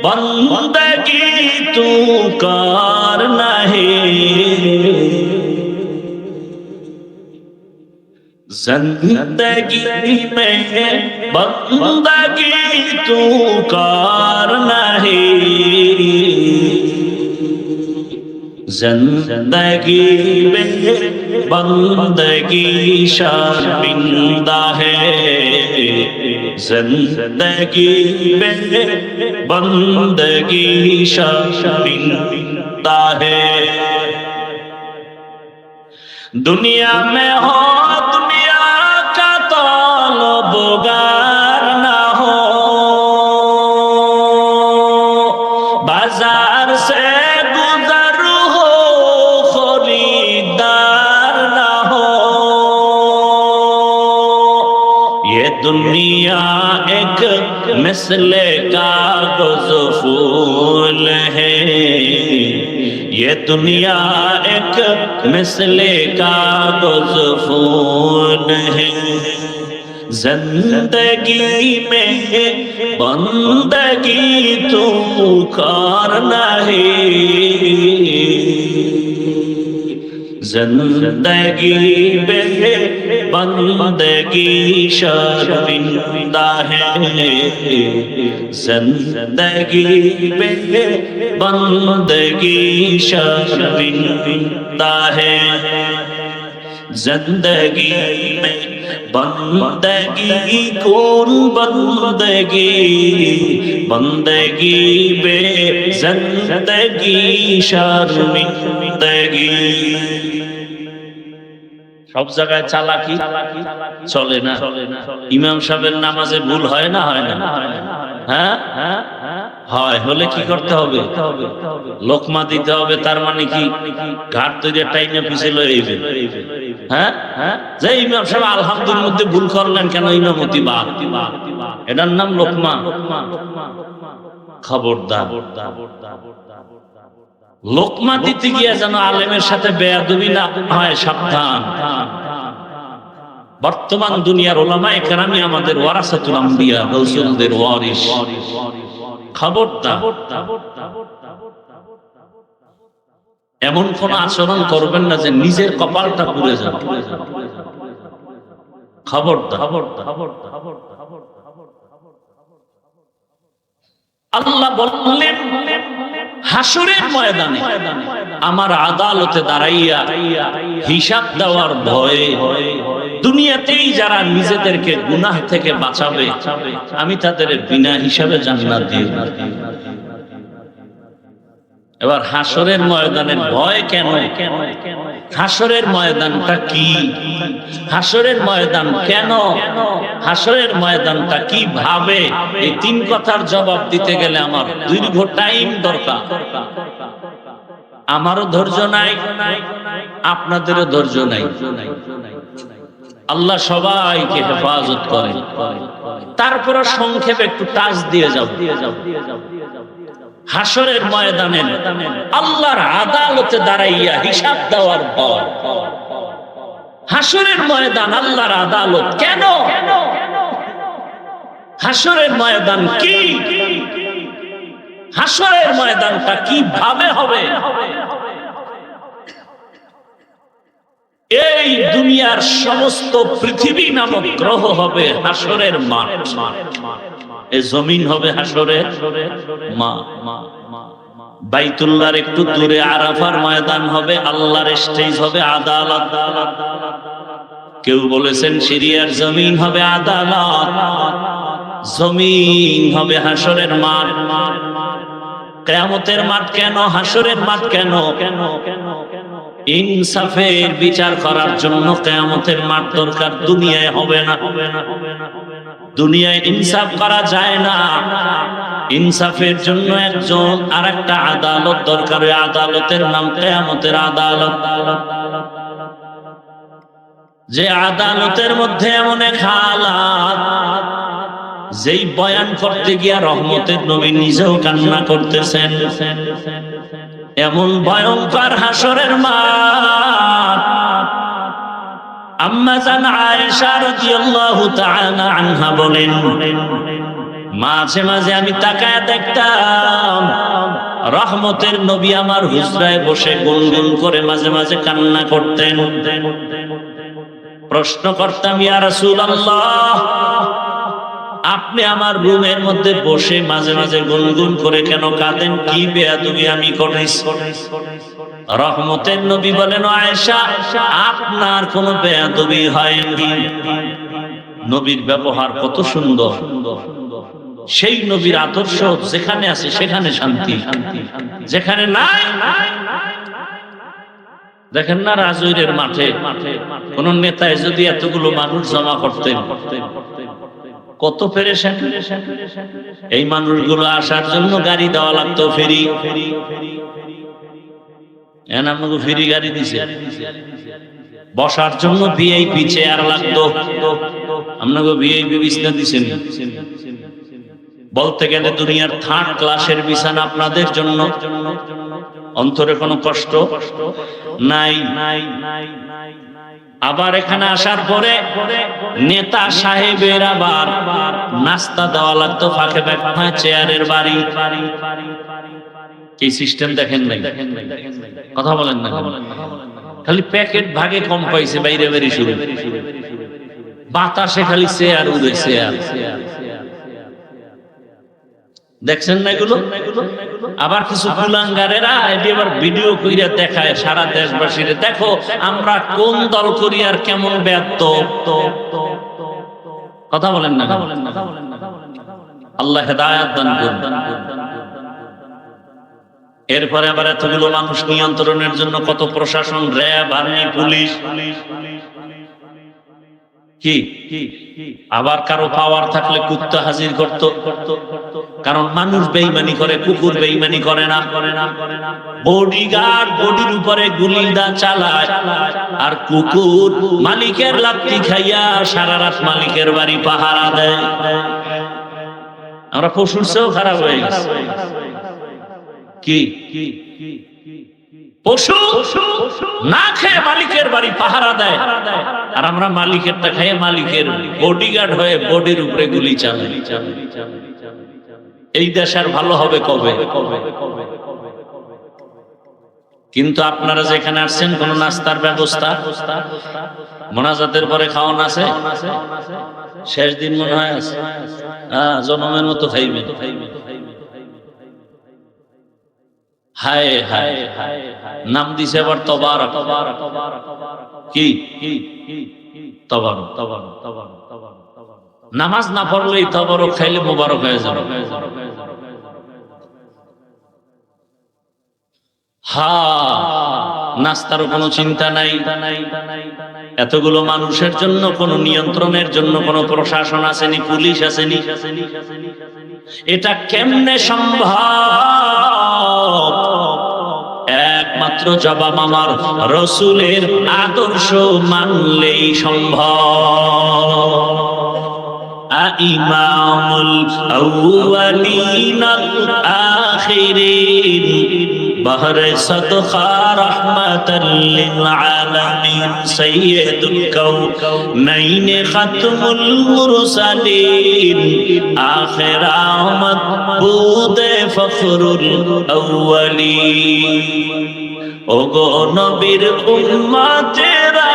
বন্দগি তু করনা হে, जिंदगी में बंदगी तू करना है, जिंदगी में बंदगी शर्मिंदा है, जिंदगी में बंदगी शर्मिंदा है। दुनिया में हो दुनिया का तलबगार ना हो, बाजार से गुजर हो खरीदार ना हो। ये दुनिया एक मिसले कागज फूल है, ये दुनिया एक मिसले कागज फूल है, जिंदगी में बंदगी तू करना है, जिंदगी में बंदगी शर्मिंदा है, जिंदगी में बंदगी शर्मिंदा है, जिंदगी में बंदगी कौन बंदगी, बंदगी बे जिंदगी शर्मिंदगी। সব জায়গায় চালাকি চলে না। ইমাম সাহেবের নামাজে ভুল হয় না? হয় না? হ্যাঁ হয়। হলে কি করতে হবে? লোকমা দিতে হবে। তার মানে কি ঘাট তৈরি টাইমে পিছিয়ে লইবে? হ্যাঁ, যে ইমাম সাহেব আলহামদুলিল্লাহ মধ্যে ভুল করলেন কেন? ইমামতি বাদ, এটার নাম লোকমা। খবরদার, লোকমা দিতে গিয়ে যেন আলেমের সাথে বেয়াদবি না হয়, সাবধান। বর্তমান দুনিয়ার উলামায়ে কেরামি আমাদের ওয়ারাসাতুল আম্বিয়া, রাসূলদের ওয়ারিস। খবরদার এমন কোন আচরণ করবেন না যে নিজের কপালটা পুড়ে যাবে। খবরদার। আল্লাহ বললেন হাসরের ময়দানে আমার আদালতে দাঁড়াইয়া হিসাব দেওয়ার ভয়ে দুনিয়াতেই যারা নিজেদেরকে গুনাহ থেকে বাঁচাবে আমি তাদের বিনা হিসাবে জান্নাত দিয়ে দেব। এবার হাসরের ময়দানের ভয় কেন? হাসরের ময়দানটা কি? হাসরের ময়দান কেন? হাসরের ময়দানটা কি ভাবে? এই তিন কথার জবাব দিতে গেলে আমার দীর্ঘ টাইম দরকার। আমারও ধৈর্য নাই, আপনাদেরও ধৈর্য নাই। আল্লাহ সবাইকে হেফাজত করে। তারপরে সংক্ষেপে একটু টাচ দিয়ে যাও। হাসরের ময়দানে আল্লাহর আদালতে দাঁড়াইয়া হিসাব দেওয়ার পর, হাসরের ময়দান আল্লাহর আদালত কেন? হাসরের ময়দান কি? হাসরের ময়দানটা কিভাবে হবে? এই দুনিয়ার সমস্ত পৃথিবী নামক গ্রহ হবে হাসরের মাঠ, এই জমিন হবে হাসরের মাঠ। বাইতুল্লাহর একটু দূরে আরাফার ময়দান হবে, আল্লাহর স্টেজ হবে আদালত। কেউ বলেছেন সিরিয়ার জমিন হবে আদালত, জমিন হবে হাসরের মাঠ। কিয়ামতের মাঠ কেন? হাসরের মাঠ কেন? ইনসাফের বিচার করার জন্য কিয়ামতের মাঠ দরকার, দুনিয়ায় হবে না। দুনিয়ায় ইনসাফ করা যায় না। ইনসাফের জন্য একজন আর একটা আদালত দরকার, ওই আদালতের নাম কিয়ামতের আদালত। যে আদালতের মধ্যে এমন এক হালাত, যেই বয়ান করতে গিয়া রহমতের নবী নিজেও কান্না করতেছেন। এমন ভয়ঙ্কর হাসরের মাঠ। আম্মা জান আয়েশা রাদিয়াল্লাহু তাআলা আনহা বলেন, মাঝে মাঝে আমি তাকায় দেখতাম রহমতের নবী আমার হুজরায় বসে গুনগুন করে মাঝে মাঝে কান্না করতেন। প্রশ্ন করতাম, ইয়া রাসূলুল্লাহ, আপনি আমার রুমের মধ্যে বসে মাঝে মাঝে গুনগুন করে কেন কাঁদেন? কি বেয়াদবি আমি করেছি? রহমতের নবী বলেন, আয়েশা, আপনার কোনো বেয়াদবি হয়নি। নবীর ব্যবহার কত সুন্দর। সেই নবীর আদর্শ যেখানে আছে সেখানে শান্তি, যেখানে নাই। দেখেন না রাজৈরের মাঠে কোন নেতায় যদি এতগুলো মানুষ জমা করতেন, কত পেরেশান। এই মানুষগুলো আসার জন্য গাড়ি দেওয়া লাগতো, ফেরি। আমাকে ফেরি গাড়ি দিছে। বসার জন্য ভিআইপি চেয়ার লাগতো, আপনাকে ভিআইপি বিছানা দিছেন। বলতে গেলে দুনিয়ার থার্ড ক্লাসের বিছানা আপনাদের জন্য। অন্তরে কোনো কষ্ট নাই। আবার এখানে আসার পরে নেতা সাহেবের আবার নাস্তা দেওয়া লাগতো ফাঁকে ফাঁকে, চেয়ারের বাড়ি। কি সিস্টেম দেখেন নাই? কথা বলেন না, খালি প্যাকেট ভাগে কম পাইছে, বাইরে বেরি শুরু। বাতাসে খালি চেয়ার উড়ে, চেয়ার। দেখছেন না এগুলো? আবার কিছু কুলাঙ্গারেরা এটি আবার ভিডিও কইরা দেখায় সারা দেশবাসীর, দেখো আমরা কোন দল করি আর কেমন ব্যর্থ। কথা বলেন না, আল্লাহ হেদায়েত দান করুন। এরপরে আবার এতগুলো মানুষ নিয়ন্ত্রণের জন্য কত প্রশাসন, র্যাব, আর্মি, পুলিশ। কি আবার কারো পাওয়ার থাকলে কুত্তা হাজির করত, কারণ মানুষ বেঈমানি করে, কুকুর বেঈমানি করে না। বডিগার্ড বডির উপরে গুলিদা চালায়, আর কুকুর মালিকের লাত্তি খাইয়া সারা রাত মালিকের বাড়ি পাহারা দেয়। আমরা পশুর চেয়েও খারাপ হয়ে গেছে। কি পশু না খেয়ে মালিকের বাড়ি পাহারা দেয়, আর আমরা মালিকেরটা খেয়ে মালিকের বডিগার্ড হয়ে বডির উপরে গুলি চালাই। এই দেশ আর ভালো হবে কবে? কিন্তু আপনারা যেখানে আসছেন কোন নাস্তার ব্যবস্থা, মোনাজাতের পরে খাওয়ান আছে? শেষ দিন মনে হয় আছে, জনমের মতো খাইবে। হায় হায় নাম দিছে আবার তবারক। কি তবারক? নামাজ না পড়লেই তবারক খাইলে মোবারক হয়ে যাবে। নাস্তারও কোনো চিন্তা নাই, এতগুলো মানুষের জন্য কোনো নিয়ন্ত্রণের জন্য কোনো প্রশাসন আসেনি, পুলিশ আসেনি। এটা কেমনে সম্ভব? একমাত্র জবাব আমার রাসূলের আদর্শ মানলেই সম্ভব। ইমামুল আউয়ালিন আখিরিন বহরে সদকা রাহমাতাল লিল আলামিন সাইয়্যিদুল কাউনাইন খাতমুল মুরসালিন আখির আহমদ বুদে ফখরুল আউয়ালিন। ওগো নবীর উম্মতেরা,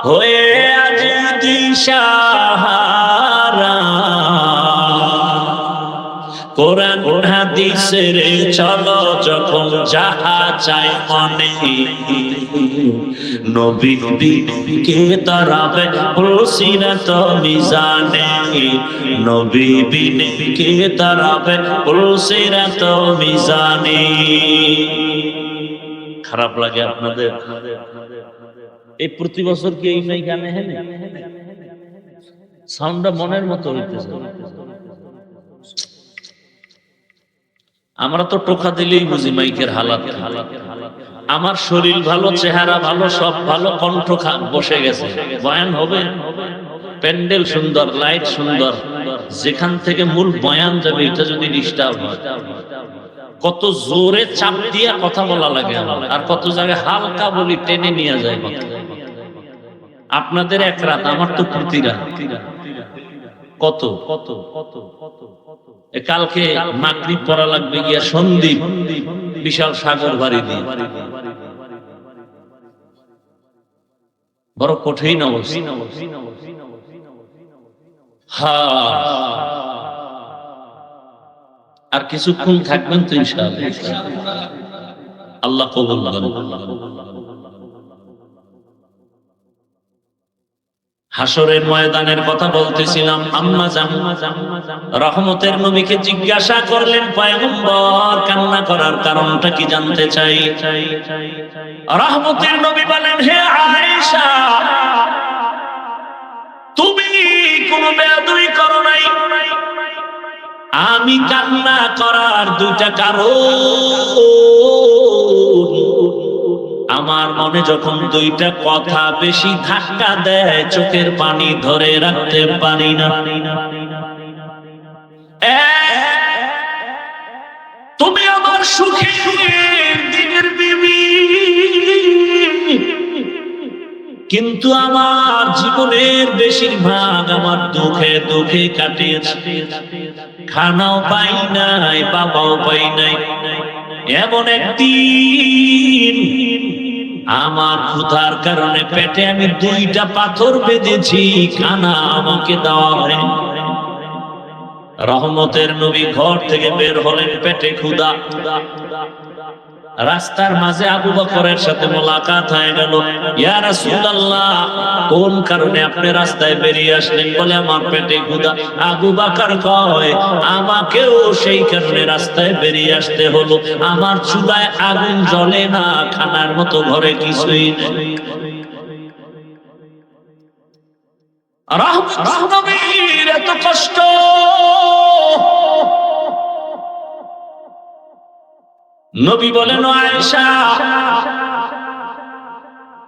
হয়ে আজ দিশাহারা, কোরআন হাদিসের চলো যখন যাহা চাই মনে, নবী বিনকে তারাবে সিরাত মিজানে, নবী বিনকে তারাবে সিরাত মিজানে। খারাপ লাগে আপনাদের? এই প্রতি বছর কি এই নাই গানে হেনে সাউন্ডটা মনের মতো হইতেছে। আমরা তো টোকা দিলেই বুঝি মাইকের হালাত। আমার শরীর ভালো, চেহারা ভালো, সব ভালো, কণ্ঠ বসে গেছে, বয়ান হবে, প্যান্ডেল সুন্দর, লাইট সুন্দর, যেখান থেকে মূল বয়ান যাবে এটা যদি ডিস্টার্ব হয়, কত জোরে চাপ দিয়া কথা বলা লাগে, আর কত জায়গায় হালকা বলি টেনে নিয়ে যায় কথা। আপনাদের এক রাত, আমার তো প্রতি রাত। কত কত কত কত কালকে মাগরিব পড়া লাগবে গিয়া সন্দ্বীপ, বিশাল সাগর বাড়ি দিয়ে, বড় কঠিন অবস্থা। আর কিছুক্ষণ থাকবেন তো ইনশাআল্লাহ, আল্লাহ কবুল করুন। হাসরের ময়দানের কথা বলতেছিলাম। আম্মা জান রহমতের নবীকে জিজ্ঞাসা করলেন, পয়গম্বর কান্না করার কারণটা কি জানতে চাই। রহমতের নবী বলেন, হে আয়েশা, তুমি কোনো বেয়াদবি করো নাই। আমি কান্না করার দুইটা কারণ, আমার মনে যখন দুইটা কথা বেশি ধাক্কা দেয়, চোখের পানি ধরে রাখতে পারি না। তুমি আমার সুখের দিনের বিবি, কিন্তু আমার জীবনের বেশিরভাগ আমার দুঃখে দুঃখে কাটিয়েছে। খানাও পাই নাই, বাবাও পাই নাই। এমন একদিন আমার ক্ষুধার কারণে পেটে আমি দুইটা পাথর বেঁধেছি, খানা আমাকে দেওয়া হয়। রহমতের নবী ঘর থেকে বের হলেন, পেটে ক্ষুধা। রাস্তার মাঝে আবু বকরের সাথে মোলাকাত হয়ে গেল। ইয়া রাসূলুল্লাহ, কোন কারণে আপনি রাস্তায় বেরিয়ে আসলেন? বলে, আমার পেটে ক্ষুধা। আবু বকর কয়, আমাকেও সেই কারণে রাস্তায় বেরিয়ে আসতে হলো। আমার চুলায় আগুন জ্বলে না, খানার মতো ঘরে কিছুই নেই। রহমতের এত কষ্ট, নবী বলেন, আয়েশা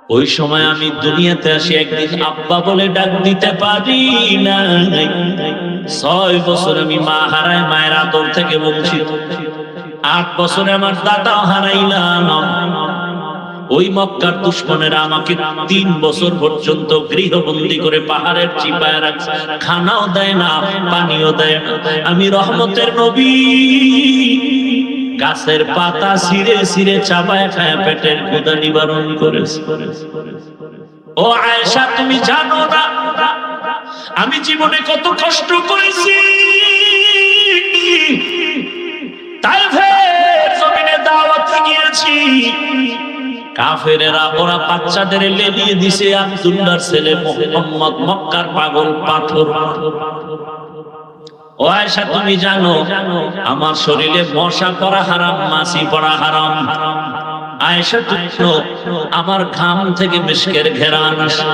ওই সময় আমি দুনিয়াতে আসি, একদিন আব্বা বলে ডাক দিতে পারি না। 6 বছর আমি মা হারায় মায়ের আদর থেকে বঞ্চিত। 8 বছরে আমার দাদাও হারাইলাম। ওই মক্কার দুশমনেরা আমাকে 3 বছর পর্যন্ত গৃহবন্দী করে পাহাড়ের চিপায় রাখছে, খানাও দেয় না, পানিও দেয় না। আমি রহমতের নবী, গাছের পাতা ছিঁড়ে ছিঁড়ে চাবায় খায় পেটের ক্ষুধা নিবারণ করেছে। ও আয়েশা, তুমি জানো না আমি জীবনে কত কষ্ট করেছি। তাইফের জমিনে দাওয়াত গিয়েছি, কাফেরেরা ওরা বাচ্চাদের লেলিয়ে দিছে। আব্দুল্লাহর ছেলে মুহাম্মদ মক্কার পাগল পাথর। ও আয়েশা, তুমি জানো আমার শরীরে মশা পড়া হারাম, মাছি পড়া হারাম। আয়েশা, তুমি আমার ঘাম থেকে মিশকের ঘেরান আসে।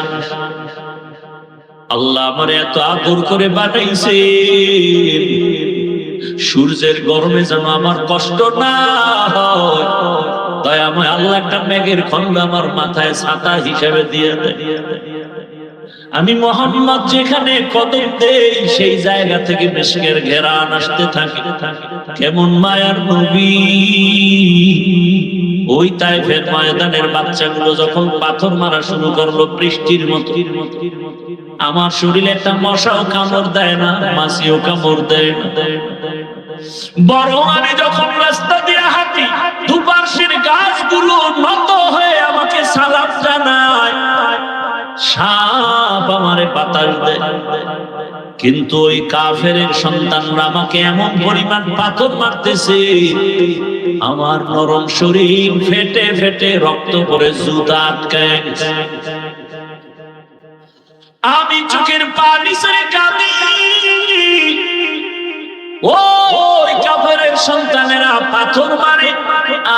আল্লাহ আমারে এত আদর করে বানাইছে, সূর্যের গরমে যেন আমার কষ্ট না হয়। দয়াময় আল্লাহ একটা মেঘের খন্ড আমার মাথায় ছাতা হিসেবে দিয়ে দেয়। আমি মুহাম্মদ যেখানে কদম দেই সেই জায়গা থেকে মিশকের ঘেরান আসতে থাকে। কেমন মায়ার নবী! ওই তাইফের ময়দানের বাচ্চাগুলো যখন পাথর মারা শুরু করলো বৃষ্টির মতো, আমার শরীরে একটা মশাও কামড় দেয় না, মাছিও কামড় দেয় না। বরং আমি যখন রাস্তা দিয়ে হাঁটি, দুপাশের গাছগুলো নত হয়ে আমাকে সালাম জানায়, সাপ আমারে বাতাস দেয়। কিন্তু ওই কাফেরের সন্তানরা আমাকে এমন পরিমাণ পাথর মারতেছে, আমার নরম শরীর ফেটে ফেটে রক্ত পড়ে জুতা আটকায় গেছে। আমি চোখের পানি ছেড়ে কাঁদি। ওই কাফেরের সন্তানেরা পাথর মারে,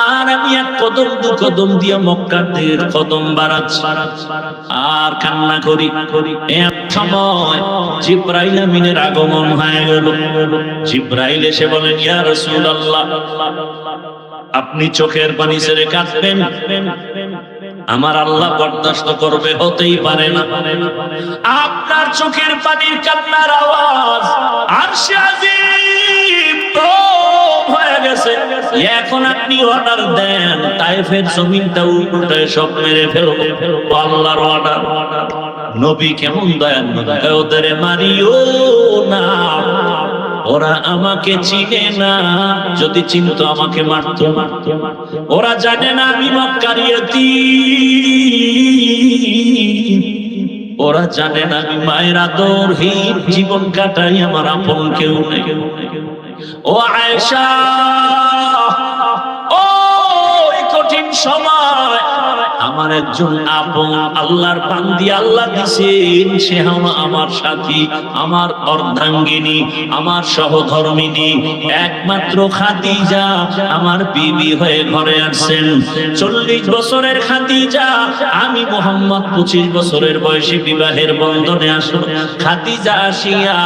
আর আমি এক কদম দু কদম দিয়ে মক্কার দিকে কদম বাড়াচ্ছি আর কান্না করি। এক সময় জিবরাইল আমিনের আগমন হয়ে গেল। জিবরাইল এসে বলেন, ইয়া রাসূলুল্লাহ, আপনি চোখের পানি ছেড়ে কাঁদবেন, আমার আল্লাহ বরদাস্ত করবে? হতেই পারে না। আপনার চোখের পানির কান্নার আওয়াজ আরশে আজিম হয়ে গেছে। এখন আপনি অর্ডার দেন, তাইফের জমিনটা উল্টায় সব মেরে ফেলবো। আল্লাহর অর্ডার। নবী কেমন দয়াল, ওদের মারিও না, ওরা আমাকে চিনে না, যদি চিনতো আমাকে মারতো। ওরা জানে না আমি মক্কার ইয়তীম, ওরা জানে না আমি মায়ের আদরহীন জীবন কাটাই, আমার আপন কেউ নেই। ও আয়েশা, ওই কঠিন সময় আমার একজন আপন আল্লাহর বান্দি আল্লাহ দিয়েছেন, সে আমার সাথী, আমার অর্ধাঙ্গিনী, আমার সহধর্মিনী, একমাত্র খাদিজা আমার বিবি হয়ে ঘরে আসছেন। 40 বছরের খাদিজা, আমি মুহাম্মদ 25 বছরের বয়সে বিবাহের বন্ধনে আসলো। খাদিজা আসিয়া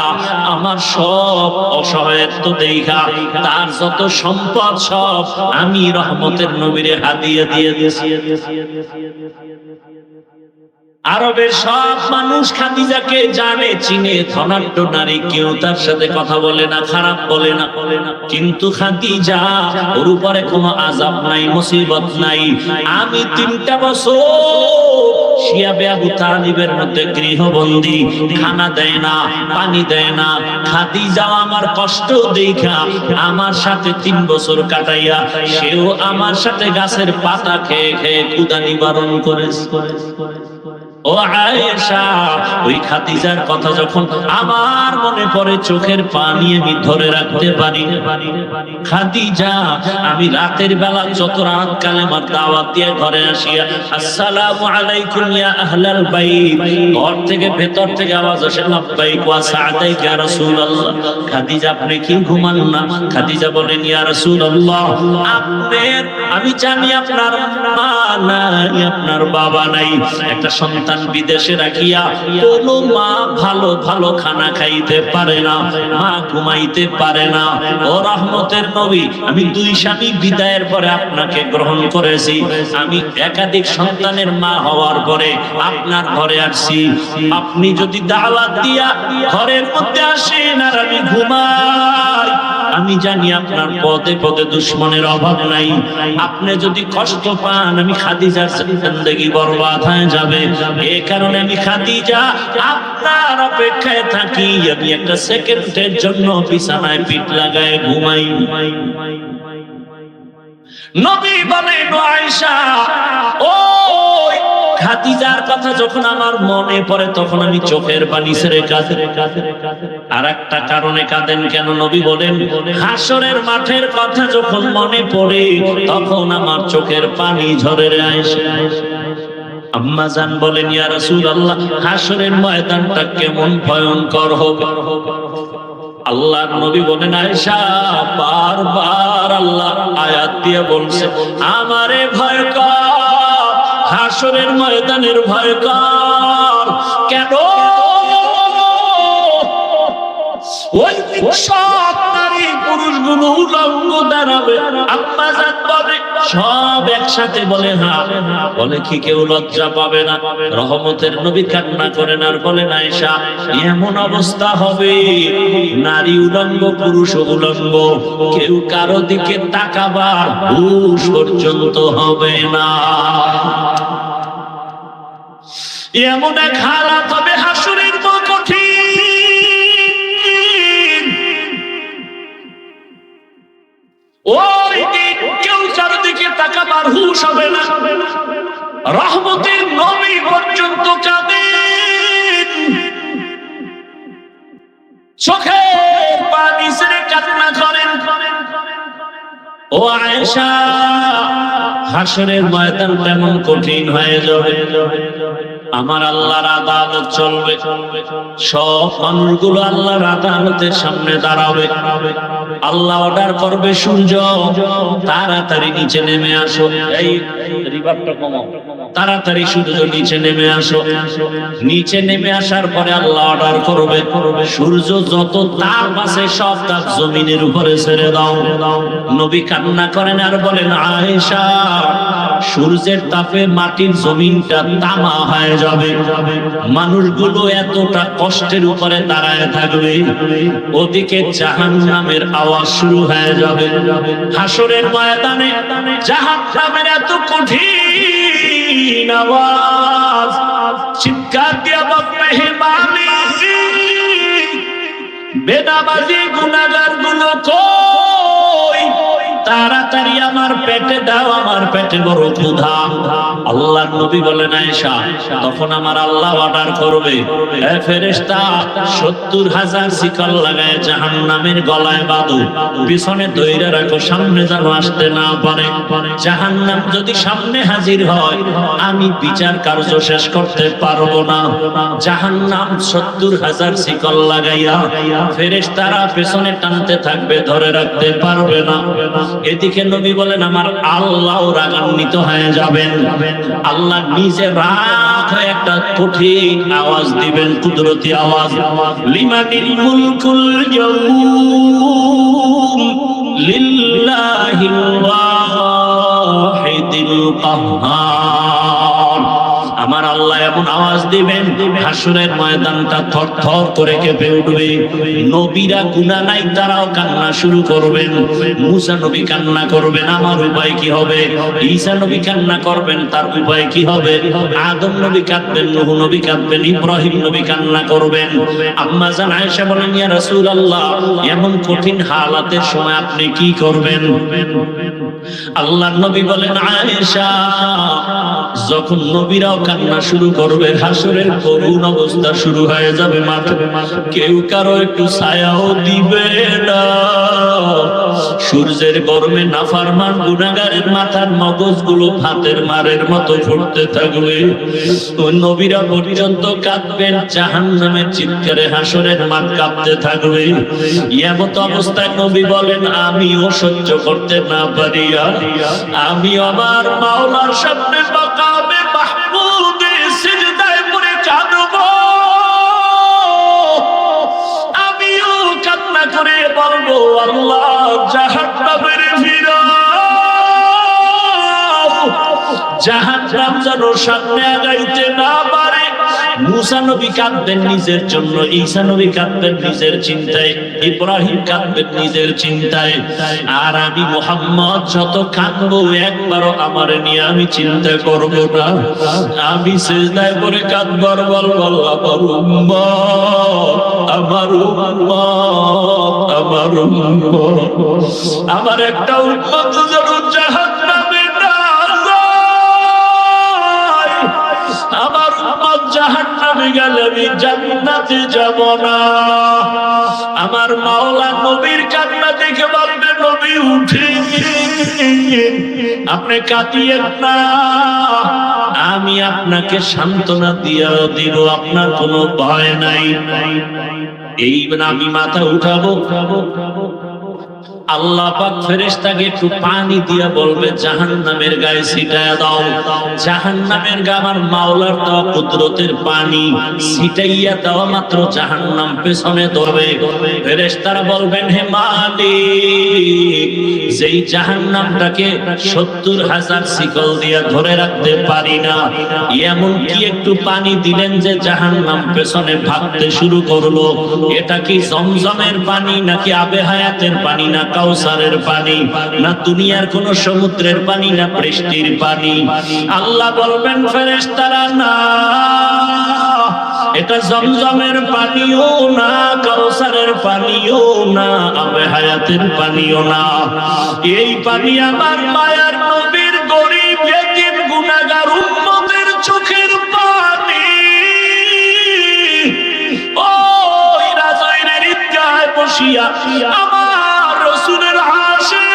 আমার সব অসহায়ত্ব দেখা তার যত সম্পদ সব আমি রহমতের নবীরে হাদিয়া দিয়ে দিয়েছি। আরবের সব মানুষ খাদিজাকে জানে, চিনে, ধনাঢ্য নারী, কেউ তার সাথে কথা বলে না, খারাপ বলে না। কিন্তু খাদিজা, ওর উপরে কোনো আযাব নাই, মুসিবত নাই। আমি 3টা বছর শিয়াবে আবু তালিবের মধ্যে গৃহবন্দী, খানা দেয় না, পানি দেয় না। খাদিজা আমার কষ্ট দেখা আমার সাথে 3 বছর কাটাইয়া সেও আমার সাথে গাছের পাতা খেয়ে খেয়ে ক্ষুধা নিবারণ করেছে। ও আয়েশা, ওই খাদিজার কথা যখন আমার মনে পড়ে, চোখের পানি আমি ধরে রাখতে পারি। খাদিজা, আমি রাতের বেলা যত রাত কালেমার দাওয়াত দিয়ে ঘরে আসিয়া, আসসালামু আলাইকুম ইয়া আহলাল বাইত, ঘর থেকে ভেতর থেকে আওয়াজ আসে, লাব্বাইক ওয়া সা'দাইক ইয়া রাসূলুল্লাহ। খাদিজা, আপনি কি ঘুমান না? খাদিজা বলেন, ইয়া রাসূলুল্লাহ, আমি জানি আপনার মা নাই, আপনার বাবা নাই, একটা সন্তান সন্তান বিদেশে রাখিয়া কোনো মা ভালো ভালো খানা খাইতে পারে না, মা ঘুমাইতে পারে না। ও রহমতের নবী, আমি 2 স্বামী বিদায়ের পরে আপনাকে গ্রহণ করেছি, আমি একাধিক সন্তানের মা হওয়ার পরে আপনার ঘরে আসছি। আপনি যদি দাওয়াত দিয়া ঘরের মধ্যে আসেন আর আমি ঘুমাই, আমি জানি আপনার পদে পদে দুশ্মনের অভাব নাই। আপনি যদি কষ্ট পান, আমি খাদিজার জিন্দেগি বরবাদ হয়ে যাবে। এই কারণে আমি খাদিজা আপনার অপেক্ষায় থাকি, আমি একটা সেকেন্ডের জন্য বিছানায় পিঠ লাগায় ঘুমাই। নবী বলেন আয়েশা, ওই খাদিজার কথা যখন আমার মনে পড়ে তখন আমি চোখের পানি ছেড়ে কাঁদে। আর একটা কারণে কাঁদেন কেন? নবী বলেন হাসরের মাঠের কথা যখন মনে পড়ে তখন আমার চোখের পানি ঝরে রে আয়েশা। আম্মা জান বলেন, ইয়া রাসূলুল্লাহ, হাসরের ময়দানটা কেমন ভয়ঙ্কর হবে। আল্লাহর নবী বলেন, আয়েশা, বারবার আল্লাহ আয়াত দিয়ে বলছে আমারে ভয় কর, হাসরের ময়দানের ভয় কর। কেন? ওই সব নারী পুরুষগুলো উলঙ্গ দাঁড়াবে। আম্মা জান বলে সব একসাথে বলে হ্যাঁ। বলে কি কেউ লজ্জা পাবে না? রহমতের নবী কান্না করেন আর বলেন, আয়েশা, এমন অবস্থা হবে নারী উলঙ্গ পুরুষ উলঙ্গ, কেউ কারো দিকে তাকাবার হুঁশ পর্যন্ত হবে না। এমন এক হালাত হবে হাসরের কঠিন। ওই দিন কেউ চারদিকে তাকাবার হুঁশ হবে না। রহমতের নবী পর্যন্ত কাঁদেন, চোখের পানি ছেড়ে কান্না করেন। ও আয়েশা, হাসরের ময়দান তেমন কঠিন হয়ে যাবে, আমার আল্লাহর আদালত চলবে, সব মানুষগুলো আল্লাহর আদালতের সামনে দাঁড়াবে। আল্লাহ অর্ডার করবে, সূর্য তাড়াতাড়ি নিচে নেমে আসো, এই রিভারটা কমাও, তাড়াতাড়ি সূর্য নিচে নেমে আসো। নিচে নেমে আসার পরে আল্লাহ অর্ডার করবে, সূর্য যত তাপ আছে সব তাপ জমিনের উপরে ছেড়ে দাও। নবী কান্না করেন আর বলেন, আয়েশা, সূর্যের তাপে মাটির জমিনটা তামা হয়ে যাবে, মানুষগুলো এতটা কষ্টের উপরে দাঁড়ায় থাকবে। ওদিকে জাহান্নামের আওয়াজ শুরু হয়ে যাবে। হাসরের ময়দানে জাহান্নামের এত কঠিন আওয়াজ, চিৎকার দিয়ে বলবে, হে মালিক, বেনামাজি গুনাহগার গুলো কই, তাড়াতাড়ি আমার পেটে দাও, আমার পেটে বড় ক্ষুধা। আল্লাহর নবী বলেন, আয়েশা, তখন আমার আল্লাহ অর্ডার করবে, এ ফেরেশতা, 70,000 শিকল লাগায় জাহান্নামের গলায় বাঁধো, পিছনে ধইরা রাখো, সামনে যেন আসতে না পারে। জাহান্নাম যদি সামনে হাজির হয় আমি বিচার কার্য শেষ করতে পারবো না। জাহান্নাম 70,000 শিকল লাগাইয়া ফেরেশতারা পেছনে টানতে থাকবে, ধরে রাখতে পারবে না। এদিকে নবী বলেন, আমার আল্লাহ রাগান্বিত হয়ে যাবেন। আল্লাহ নিজে রাগ হয়ে একটা কঠিন আওয়াজ দিবেন, কুদরতি আওয়াজ, লিমানিল মুলকুল ইয়াউম লিল্লাহিল ওয়াহিদিল কাহ্হার। আমার আল্লাহ এমন আওয়াজ দিবেন, হাসরের ময়দানটা থরথর করে কেঁপে উঠবে। নবীরা গুনাহ নাই, তারাও কান্না শুরু করবেন। মুসা নবী কান্না করবেন, আমার উপায় কি হবে? ঈসা নবী কান্না করবেন, তার উপায় কি হবে? আদম নবী কাঁদবেন, নূহ নবী কাঁদবেন, ইব্রাহিম নবী কান্না করবেন। আম্মা জান আয়েশা বলেন, ইয়া রাসূলুল্লাহ, এমন কঠিন হালাতের সময় আপনি কি করবেন? আল্লাহর নবী বলেন, আয়েশা, যখন নবীরাও কান্না শুরু করবে, হাসরের করুণ অবস্থা শুরু হয়ে যাবে, মাঠে কেউ কারো একটু ছায়াও দিবে না। সূর্যের গরমে নাফরমান গুনাহগারের মাথার মগজগুলো ভাতের মারের মতো ফুটতে থাকবে। ওই নবীরা পর্যন্ত কাঁদবেন, জাহান্নামের চিৎকারে হাসরের মাঠ কাঁপতে থাকবে। এমত অবস্থায় নবী বলেন, আমিও সহ্য করতে না পারিয়া আমি আমার মাওলার সামনে মাকামে মাহমুদে সিজদায় বলবো আল্লাহ জাহান্নামের ফিরাও, জাহান্নাম যেন সামনে আগাইতে না পারে। মুসা নবী কাঁদবেন নিজের জন্য, ঈসা নবী কাঁদবেন নিজের চিন্তায়, ইব্রাহিম কাঁদবেন নিজের চিন্তায়, আর আমি মুহাম্মদ যত কাঁদবো একবারও আমার নিয়ে আমি চিন্তা করব না। আমি সিজদায় পড়ে কাঁদবো, বলবো আমার উম্মত, আমার উম্মত, আমার উম্মত, আমার একটা উম্মত যেন জাহান্নামে না যায়। আমার উম্মত জাহান্নামে গেলে আমি জান্নাতে যাব না। আমার মাওলা নবীর কান্না দেখে বলবে নবী উঠে, আপনি কাঁদিয়েন না, আমি আপনাকে সান্ত্বনা দিয়া দিব, আপনার কোনো ভয় নাই। এইবার আমি মাথা উঠাবো, আল্লাহ পাক ফেরেশতাকে একটু পানি দিয়া বলবে জাহান্নামের গায়ে ছিটায়া দাও। জাহান্নামের গায়ে আমার মাওলার দেওয়া কুদরতের পানি ছিটাইয়া দেওয়া মাত্র জাহান্নাম পেছনে ধরবে। ফেরেশতারা বলবেন হে মালিক, যেই জাহান্নামটাকে ৭০,০০০ শিকল দিয়া ধরে রাখতে পারি না, এমন কি একটু পানি দিলেন যে জাহান্নাম পেছনে ভাগতে শুরু করলো। এটা কি জমজমের পানি নাকি আবে হায়াতের পানি, না কাউসারের পানি, না দুনিয়ার কোন সমুদ্রের পানি, না বৃষ্টির পানি? আল্লাহ বলবেন ফেরেশতারা না, এটা জমজমের পানিও না, কাউসারের পানিও না, আবে হায়াতের পানিও না। এই পানি আমার মায়ার নবীর গরীব এতিম গুনাহগার উম্মতের চোখের পানি। ওই রাজাইনের ঈদগাহে বসিয়া আমার রাসূলের আশিক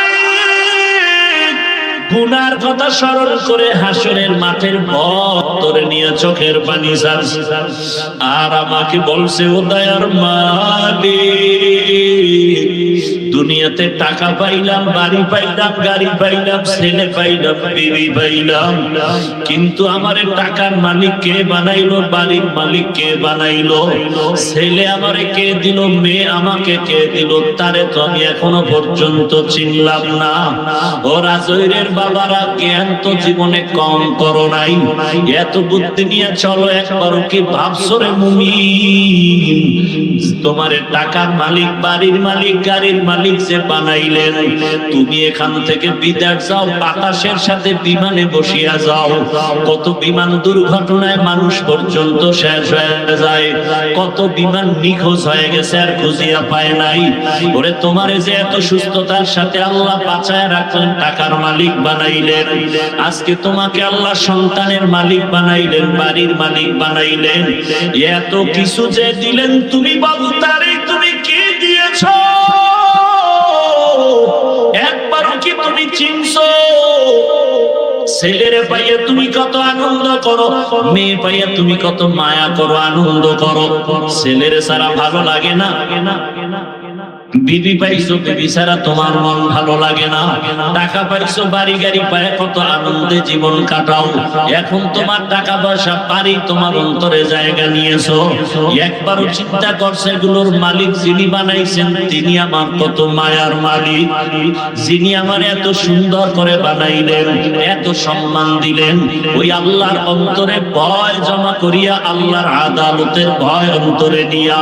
গুনার কথা স্মরণ করে হাসরের মাঠের ভক্তরে নিয়ে চোখের পানি ছাড়ছে, আর আমাকে বলছে ও দয়ার মালিক, দুনিয়াতে টাকা পাইলাম, বাড়ি পাইলাম, গাড়ি পাইলাম, ছেলে পাইলাম, বিবি পাইলাম, কিন্তু আমারে টাকার মালিক কে বানাইলো, বাড়ির মালিক কে বানাইলো, ছেলে আমারে কে দিল, মেয়ে আমাকে কে দিল, তারে তো আমি এখনো পর্যন্ত চিনলাম না। ও রাজৈরের বাবারা, জ্ঞান তো জীবনে কম করো নাই, এত বুদ্ধি নিয়ে চলো। একবারও কি ভাবছো রে মুমিন, তোমার টাকার মালিক, বাড়ির মালিক, গাড়ির মালিক যে বানাইলেন, তুমি এখান থেকে বিদেশ যাও, বাতাসের সাথে বিমানে বসিয়া যাও, কত বিমান দুর্ঘটনায় মানুষ পর্যন্ত শেষ হয়ে যায়, কত বিমান নিখোঁজ হয়ে গেছে আর খুঁজিয়া পায় নাই। ওরে তোমারে যে এত সুস্থতার সাথে আল্লাহ বাঁচায় রাখলেন, টাকার মালিক বানাইলেন, আজকে তোমাকে আল্লাহ সন্তানের মালিক বানাইলেন, বাড়ির মালিক বানাইলেন, এত কিছু যে দিলেন, তুমি বলতারি তুমি কি দিয়েছো? একবারও কি তুমি চিনছো? ছেলের পাইয়া তুমি কত আনন্দ করো, মেয়ে পাইয়া তুমি কত মায়া করো, আনন্দ করো। ছেলের ছাড়া ভালো লাগে না, বিবি পাইছো, বিবি ছাড়া তোমার মন ভালো লাগে না, টাকা পাইছো, বাড়ি গাড়ি পায় কত আনন্দে জীবন কাটাও। এখন তোমার টাকা পয়সা, বাড়ি তোমার অন্তরে জায়গা নিয়েছো, একবারও চিন্তা করছে এগুলোর মালিক যিনি বানাইছেন তিনি আমার কত মায়ার মালিক, যিনি আমার এত সুন্দর করে বানাইলেন, এত সম্মান দিলেন। ওই আল্লাহর অন্তরে ভয় জমা করিয়া, আল্লাহর আদালতের ভয় অন্তরে নিয়া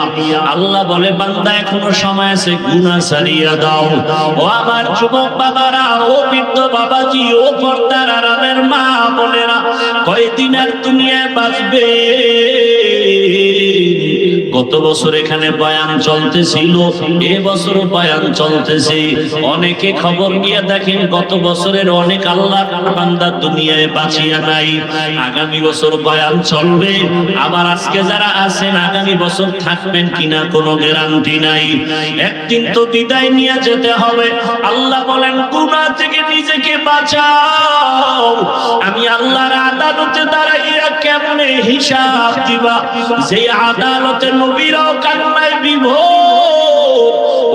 আল্লাহ বলে বান্দা এখনো সময় আছে, গুনাহ ছাড়িয়া দাও। ও আমার যুবক বাবারা, ও বৃদ্ধ বাবাজি, ও পর্দার আড়ালের মা বোনেরা, কয়দিন আর দুনিয়ায় বাঁচবে? গত বছর এখানে বয়ান চলতেছিল, এবছরও বয়ান চলতেছে। অনেকে খবর নিয়ে দেখেন গত বছরের অনেক আল্লাহর বান্দা দুনিয়ায় বাঁচিয়া নাই। আগামী বছর বয়ান চলবে, আবার আজকে যারা আছেন আগামী বছর থাকবেন কিনা কোনো গ্যারান্টি নাই। একদিন তো বিদায় নিয়ে যেতে হবে। আল্লাহ বলেন গুনাহ থেকে নিজেকে বাঁচাও, আমি আল্লাহর আদালতে দাঁড়াইয়া কেমনে হিসাব দিবা, যে আদালতে নবীরাও কান্নায় বিভোর,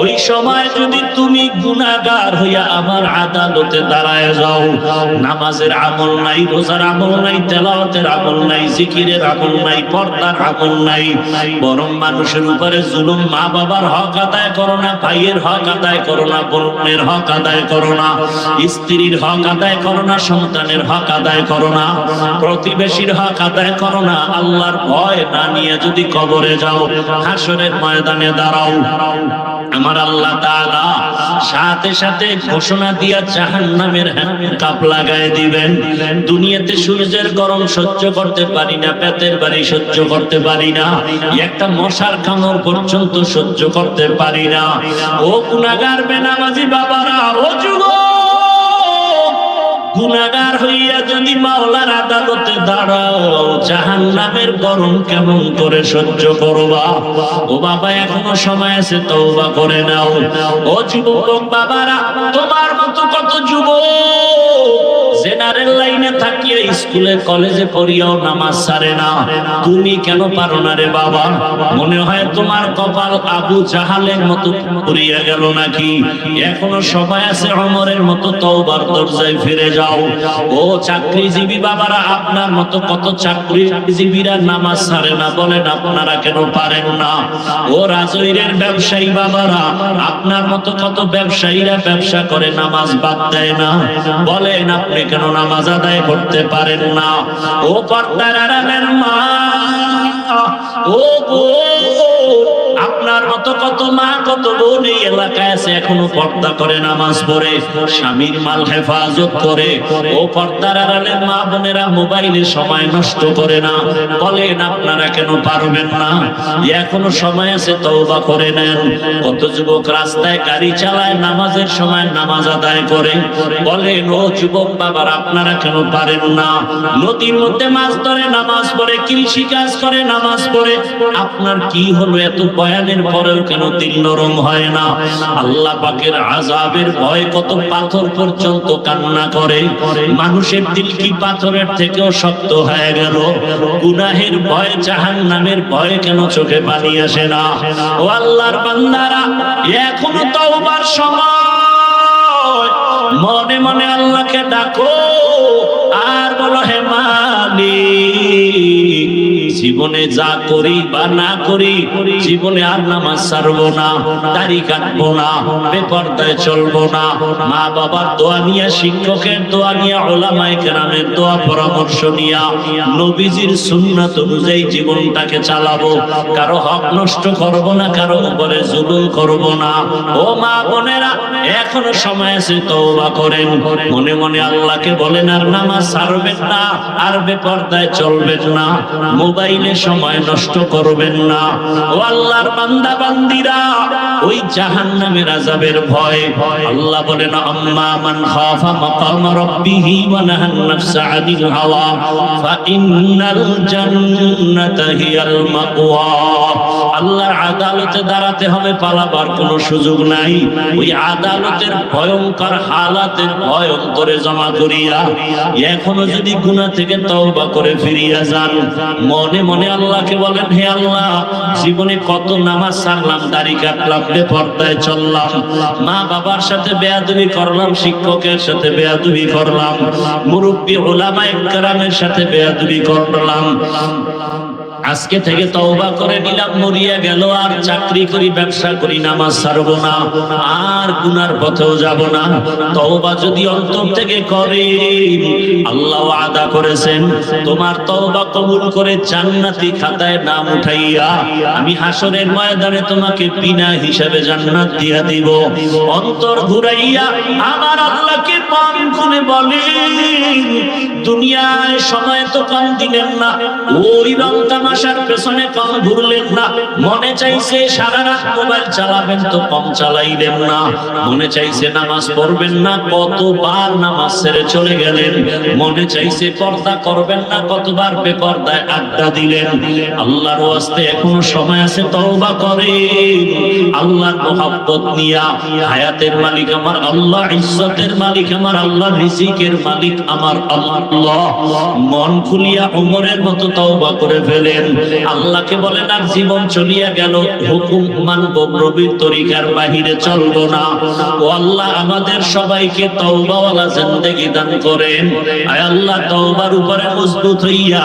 ওই সময় যদি তুমি গুনাহগার হইয়া আমার আদালতে দাঁড়ায় যাও, নামাজের আমল নাই, রোজার আমল নাই, তেলাওয়াতের আমল নাই, জিকিরের আমল নাই, পর্দার আমল নাই, বরং মানুষের উপরে জুলুম, মা বাবার হক আদায় করো না, ভাইয়ের হক আদায় করো না, বোনের হক আদায় করো না, স্ত্রীর হক আদায় করো না, সন্তানের হক আদায় করো না, প্রতিবেশীর হক আদায় করো না, আল্লাহর ভয় না নিয়ে যদি কবরে যাও, হাসরের ময়দানে দাঁড়াও, আমার আল্লাহ তাআলা সাথে সাথে ঘোষণা দিয়া জাহান্নামের কাপ লাগায় দিবেন। দুনিয়াতে সূর্যের গরম সহ্য করতে পারি না, পেটের বাড়ি সহ্য করতে পারি না, একটা মশার কামড় পর্যন্ত সহ্য করতে পারি না। ও গুনাহগার বেনামাজি বাবারা, ও যুবক, গুনাহগার হইয়া যদি মাওলার আদালতে দাঁড়াও, জাহান্নামের গরম কেমন করে সহ্য করবা? ও বাবা, এখনো সময় আছে, তওবা করে নাও। ও যুবক বাবারা, তোমার মতো কত যুবক জেনারেল লাইনে থাকিয়া স্কুলে কলেজে পড়িয়াও নামাজ ছাড়ে না। তুমি কেন পারো না রে বাবা? মনে হয় তোমার কপাল আবু জাহালের মতো পুড়িয়া গেল নাকি? এখনো সময় আছে, ওমরের মতো তওবার দরজায় ফিরে যাও। ও চাকরিজীবী বাবারা, আপনার মতো কত চাকরিজীবীরা নামাজ ছাড়ে না, বলেন আপনারা কেন পারেন না? ও রাজৈরের ব্যবসায়ী বাবারা, আপনার মতো কত ব্যবসায়ীরা ব্যবসা করে নামাজ বাদ দেয় না, বলেন আপনি কেন নামাজ আদায় করতে পারেন না? ও পর্দার আড়ালের মা, ও গো, আপনার মতো কত মা, কত বোন এই এলাকায় আছে, এখনো পর্দা করে নামাজ পড়ে, স্বামীর মাল হেফাজত করে। ও পর্দার আড়ালের মা বোনেরা, মোবাইলে সময় নষ্ট করে না, বলেন আপনারা কেন পারবেন না? এখনো সময় আছে, তওবা করে নেন। কত যুবক রাস্তায় গাড়ি চালায়, নামাজের সময় নামাজ আদায় করে, বলেন ও যুবক বাবার, আপনারা কেন পারেন না? নদীর মধ্যে মাছ ধরে নামাজ পড়ে, কৃষি কাজ করে নামাজ পড়ে, আপনার কি হলো? এত বয়ানের পরেও কেন দিল নরম হয় না? আল্লাহ পাকের আযাবের ভয় কত পাথর পর্যন্ত কান্না করে। মানুষের দিল কি পাথরের থেকেও শক্ত হয়ে গেল? গুনাহের ভয়, জাহান্নামের ভয় কেন চোখে পানি আসে না? ও আল্লাহর বান্দারা, এখনো তওবার সময়। মনে মনে আল্লাহকে ডাকো আর বলো, হে মালিক, জীবনে যা করি বা না করি, জীবনে আর নামাজ ছাড়বো না, দাড়ি কাটবো না, বেপরদায় চলবো না, মা বাবার দোয়া নিয়ে, শিক্ষকের দোয়া নিয়ে, উলামায়ে কেরামের দোয়া পরামর্শ নিয়ে, নবীজির সুন্নাত অনুযায়ী জীবনটাকে চালাবো। কারো হক নষ্ট করবো না, কারো উপরে জুলুম করবো না। ও মা বোনেরা, এখনো সময় আছে, তওবা করেন। মনে মনে আল্লাহকে বলেন, আর নামাজ ছাড়বেন না, আর বেপরদায় চলবেন না, মোবাইলে সময় নষ্ট করবেন না। ও আল্লাহর বান্দা বান্দিরা, ওই জাহান্নামের আযাবের ভয়, আল্লাহ বলেন, আম্মা মান খাফা মাকাম রাব্বিহি ওয়া নাহান নাফসা আনিল হাওয়া ফাইন্নাল জান্নাতা হিয়াল মাওয়া। আল্লাহর আদালতে দাঁড়াতে হবে, পালাবার কোনো সুযোগ নাই। ওই আদালতের ভয়ঙ্কর হালাতের ভয় অন্তরে জমা করিয়া, এখনো যদি গুনাহ থেকে তওবা করে ফিরিয়া যান, মনে মনে আল্লাহকে বলেন, হে আল্লাহ, জীবনে কত নামাজ ছাড়লাম, দাড়ি কাটলাম, বেপরদায় চললাম, মা বাবার সাথে বেয়াদবি করলাম, শিক্ষকের সাথে বেয়াদবি করলাম, মুরব্বী উলামায়ে কেরামের সাথে বেয়াদবি করলাম, আজকে থেকে তওবা করে নিলাম, মরিয়া গেল, আর চাকরি করি, ব্যবসা করি, নামাজ ছাড়বো না, আর গুনার পথেও যাব না। তওবা যদি অন্তর থেকে করে, আল্লাহ ওয়াদা করেছেন, তোমার তওবা কবুল করে জান্নাতি খাতায় নাম উঠাইয়া আমি হাসরের ময়দানে তোমাকে বিনা হিসাবে জান্নাত দিয়া দিব। অন্তর ঘুরাইয়া আমার আল্লাহকে পান খুলে বলেন, দুনিয়ায় সময় তো কম দিলেন না, ওই রং তামাশার পেছনে কম ঘুরলেন না, মনে চাইছে সারা রাত মোবাইল চালাবেন তো কম চালাইলেন না, মনে চাইছে নামাজ পড়বেন না, কতবার নামাজ ছেড়ে চলে গেলেন, মনে চাইছে পর্দা করবেন না, কতবার বেপরদায় আড্ডা দিলেন। আল্লাহর ওয়াস্তে এখনো সময় আছে, তওবা করেন। আল্লাহর মহব্বত নিয়া, হায়াতের মালিক আমার আল্লাহ, ইজ্জতের মালিক আমার আল্লাহ, রিজিকের মালিক আমার আল্লাহ, মন খুলিয়া ওমরের মতো তওবা করে ফেলেন। আল্লাহকে বলেন আর জীবন চলিয়া গেল, হুকুম মানব, নবীর তরিকার বাহিরে চলবো না। ও আল্লাহ, আমাদের সবাইকে তওবাওয়ালা জিন্দেগি দান করেন। আয় আল্লাহ, তওবার উপরে মজবুত হইয়া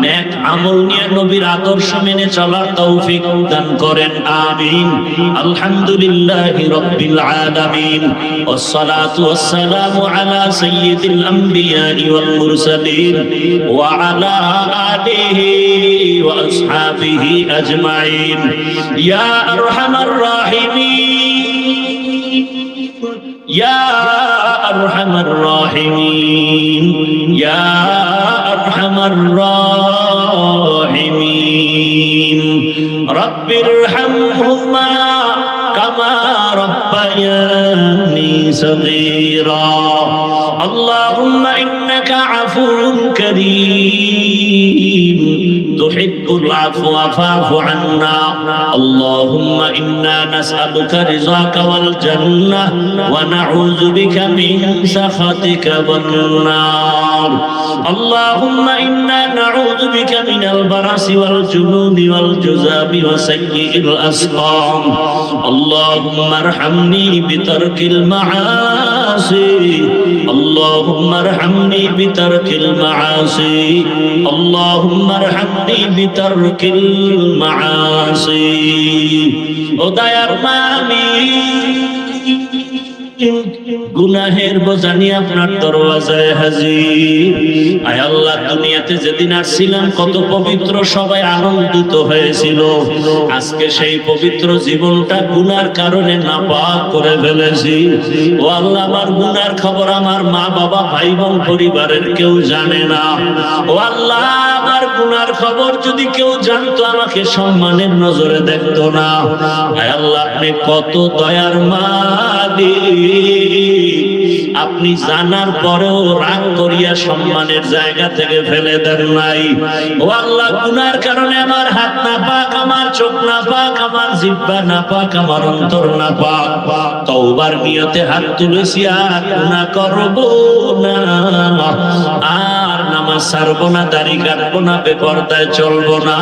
নেক আমল নিয়ে নবীর আদর্শ মেনে চলার তৌফিক দান করেন, আমিন। আলহামদুলিল্লাহি রাব্বিল আলামিন, ওয়াসসালাতু ওয়াসসালামু আলা সাইয়্যিদিল আমবিয়া ওয়াল মুরসালিন ওয়া আলা আলিহি ওয়া আসহাবিহি আজমাইন। ইয়া আরহামার রাহিমিন, ইয়া আরহামার রাহিমিন, ইয়া আরহামার রাহিমিন। রব্বিরহামহুমা কামা রব্বায়ানি সগীরা। আল্লাহুম্মা ইন্নাকা আফুউন কারীম তুহিব্বুল আফওয়া ফা'ফু আন্না। আল্লাহুম্মা ইন্না নাসআলুকা রিযাকা ওয়াল জান্নাহ ওয়া নাউযু বিকা মিন সাখাতিকা ওয়ান নার। আল্লাহুম্মা ইন্না নাউযু বিকা মিনাল বারাসি ওয়াল জুনুনি ওয়াল জুযাবি ওয়া সাইয়্যিল আসকাম। আল্লাহুম্মা আরহামনি বিতারকিল মাআসি। اللهم ارحمني بترك المعاصي، اللهم ارحمني بترك المعاصي। ও দয়ার মালিক, গুনাহের বোঝা নিয়ে আপনার দরওয়াজায় হাজির। আয় আল্লাহ, দুনিয়াতে যেদিন আসছিলাম কত পবিত্র সবাই আনন্দিত হয়েছিল। আজকে সেই পবিত্র জীবনটা গুনার কারণে নাপাক করে ফেলেছি। ও আল্লাহ, আমার গুনার খবর আমার মা বাবা ভাই বোন পরিবারের কেউ জানে না। ও আল্লাহ, আমার গুনার খবর যদি কেউ জানতো আমাকে সম্মানের নজরে দেখতো না। আয় আল্লাহ, আপনি কত দয়ার মালিক, আপনি জানার পরেও রাগ করিয়া সম্মানের জায়গা থেকে ফেলে দেন নাই। ও আল্লাহ, গুনার কারণে আমার হাত না পাক, আমার চোখ না পাক, আমার জিহ্বা না পাক, আমার অন্তর না পাক। তওবার নিয়তে হাত তুলেছি, আর গুনাহ করব না, আর নামাজ ছাড়বো না, দাড়ি কাটবো না, বেপরদায় চলবো না।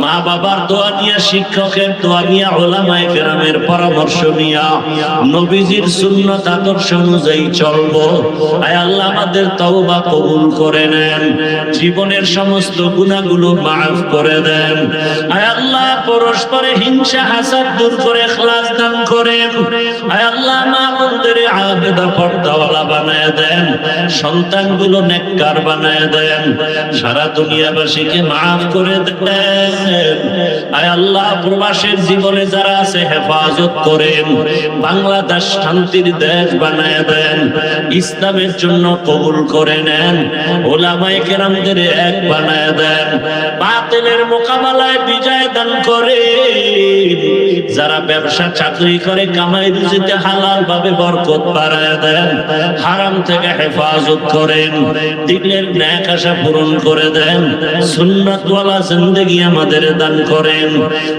মা বাবার দোয়া নিয়ে, শিক্ষকের দোয়া নিয়ে, উলামায়ে কেরামের পরামর্শ নিয়ে নবীজির সুন্নাত আদর্শ অনুযায়ী চলবো। আয় আল্লাহ, আমাদের তওবা কবুল করে নেন, জীবনের সমস্ত গুনাহগুলো মাফ করে দেন। আয় আল্লাহ, পরস্পরে হিংসা হাসাদ দূর করে ইখলাস দান করেন। আয় আল্লাহ, মা বোনদের আবেদা পর্দাওয়ালা বানায় দেন, সন্তানগুলো নেককার বানায় দেন, সারা দুনিয়াবাসীকে মাফ করে দেন। আয় আল্লাহ, প্রবাসের জীবনে যারা আছে হেফাজত করেন, বাংলাদেশ শান্তির দেশ বানায় দেন, ইসলামের জন্য কবুল করে নেন, উলামায়ে কেরামদের এক বানায় দেন, বাতিলের মোকাবেলায় বিজয় দান করে। যারা ব্যবসা চাকরি করে কামাই রুজিতে হালাল ভাবে বরকত বাড়ায় দেন, হারাম থেকে হেফাজত করেন, দিনের ন্যাক আশা পূরণ করে দেন, সুন্নাতওয়ালা জিন্দেগি আমাদের দান করেন,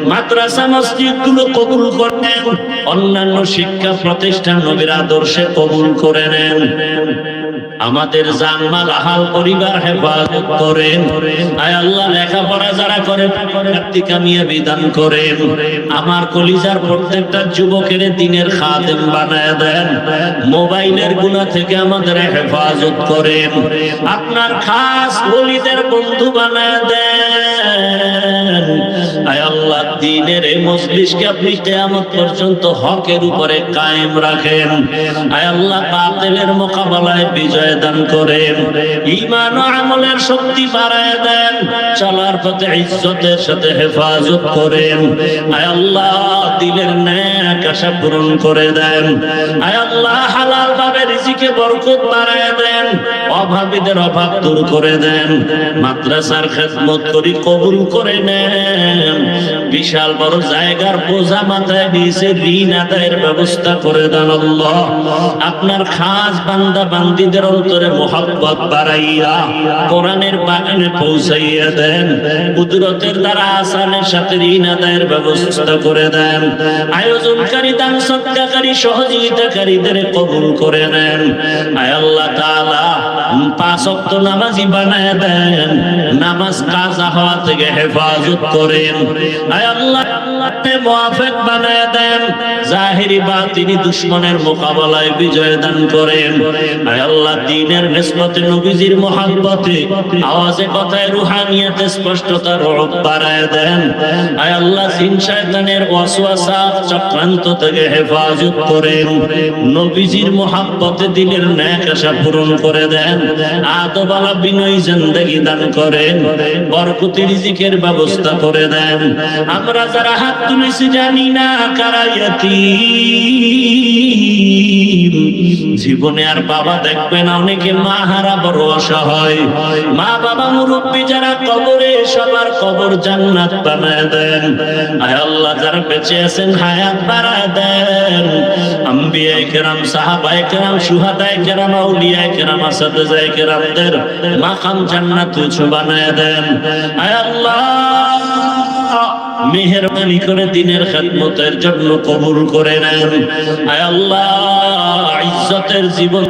মাদ্রাসা মসজিদ গুলো কবুল করেন, অন্যান্য শিক্ষা প্রতিষ্ঠান নবীর আদর্শে কবুল করে নেন। আমাদের জানমাল আহাল পরিবার হেফাজত করেন। আয় আল্লাহ, লেখাপড়া যারা করে কামিয়াবি দান করেন। আমার কলিজার প্রত্যেকটা যুবকের দিনের খাদেম বানায় দেন, মোবাইলের গুনাহ থেকে আমাদের হেফাজত করেন, আপনার খাস ওলিদের বন্ধু বানায় দেন। আয় আল্লাহ, দ্বীনের এই মজলিসকে আপনি কিয়ামত পর্যন্ত হকের উপরে কায়েম রাখেন। আয় আল্লাহ, বাতিলের মোকাবেলায় বিজয় দান করেন, ঈমান ও আমলের শক্তি বাড়ায় দেন, চলার পথে ইজ্জতের সাথে হেফাজত করেন। আয় আল্লাহ, দিলের ন্যাক আশা পূরণ করে দেন। আয় আল্লাহ, হালাল ভাবে রিজিকে বরকত বাড়ায় দেন, অভাবীদের অভাব দূর করে দেন, মাদ্রাসার খেদমত করি কবুল করে নেন, বিশাল বড় জায়গার বোঝা মাথায় নিয়েছে, ঋণ আদায়ের ব্যবস্থা করে দেন। আল্লাহ, আপনার খাস বান্দা বান্দীদের অন্তরে মোহাব্বত বাড়াইয়া কোরআনের বাগানে পৌঁছাইয়া দেন, কুদরতের দ্বারা আসানের সাথে ঋণ আদায়ের ব্যবস্থা করে দেন। আয়োজনকারী, দান সদকাকারী, সহযোগিতাকারীদের কবুল করে নেন। আয় আল্লাহ তাআলা, পাঁচ ওয়াক্ত নামাজি বানায় দেন, নামাজ কাজা হওয়া থেকে হেফাজত করেন। আয় আল্লাহ মুআফিক বানায় দেন, জাহিরি বাতিনি দুশমনের মোকাবেলায় বিজয় দান করেন। আয় আল্লাহ দ্বীনের নিসবতে নবীজির মুহাব্বতে আওয়াজে কথায় রুহানিয়াতে স্পষ্টতার রূপ বাড়ায় দেন। আয় আল্লাহ জিন শয়তানের ওয়াসওয়াসা চক্রান্ত থেকে হেফাজত করেন। নবীজির মুহাব্বতে দিলের নেক আশা পূরণ করে দেন। আদবালা বিনয়ী জিন্দেগি দান করেন, বরকতি রিজিকের ব্যবস্থা করে দেন। আমরা যারা হাত তুলেছি জানি না কারা ইয়াতীম, জীবনে আর বাবা দেখবে না, অনেকে মা হারা বড় অসহায়। মা বাবা মুরব্বী যারা কবরে, সবার কবর জান্নাত বানায় দেন। আয় আল্লাহ যারা বেঁচে আছেন হায়াত বাড়ায় দেন। আম্বিয়ায়ে কেরাম, সাহাবায়ে কেরাম, শুহাদায়ে কেরাম, আউলিয়ায়ে কেরাম, আসাতিজায়ে কেরামদের মাকাম জান্নাত উঁচু বানায় দেন। আয় আল্লাহ মেহেরবানি করে দ্বীনের খিদমতের জন্য কবুল করে নেন। আয় আল্লাহ ইজ্জতের জীবন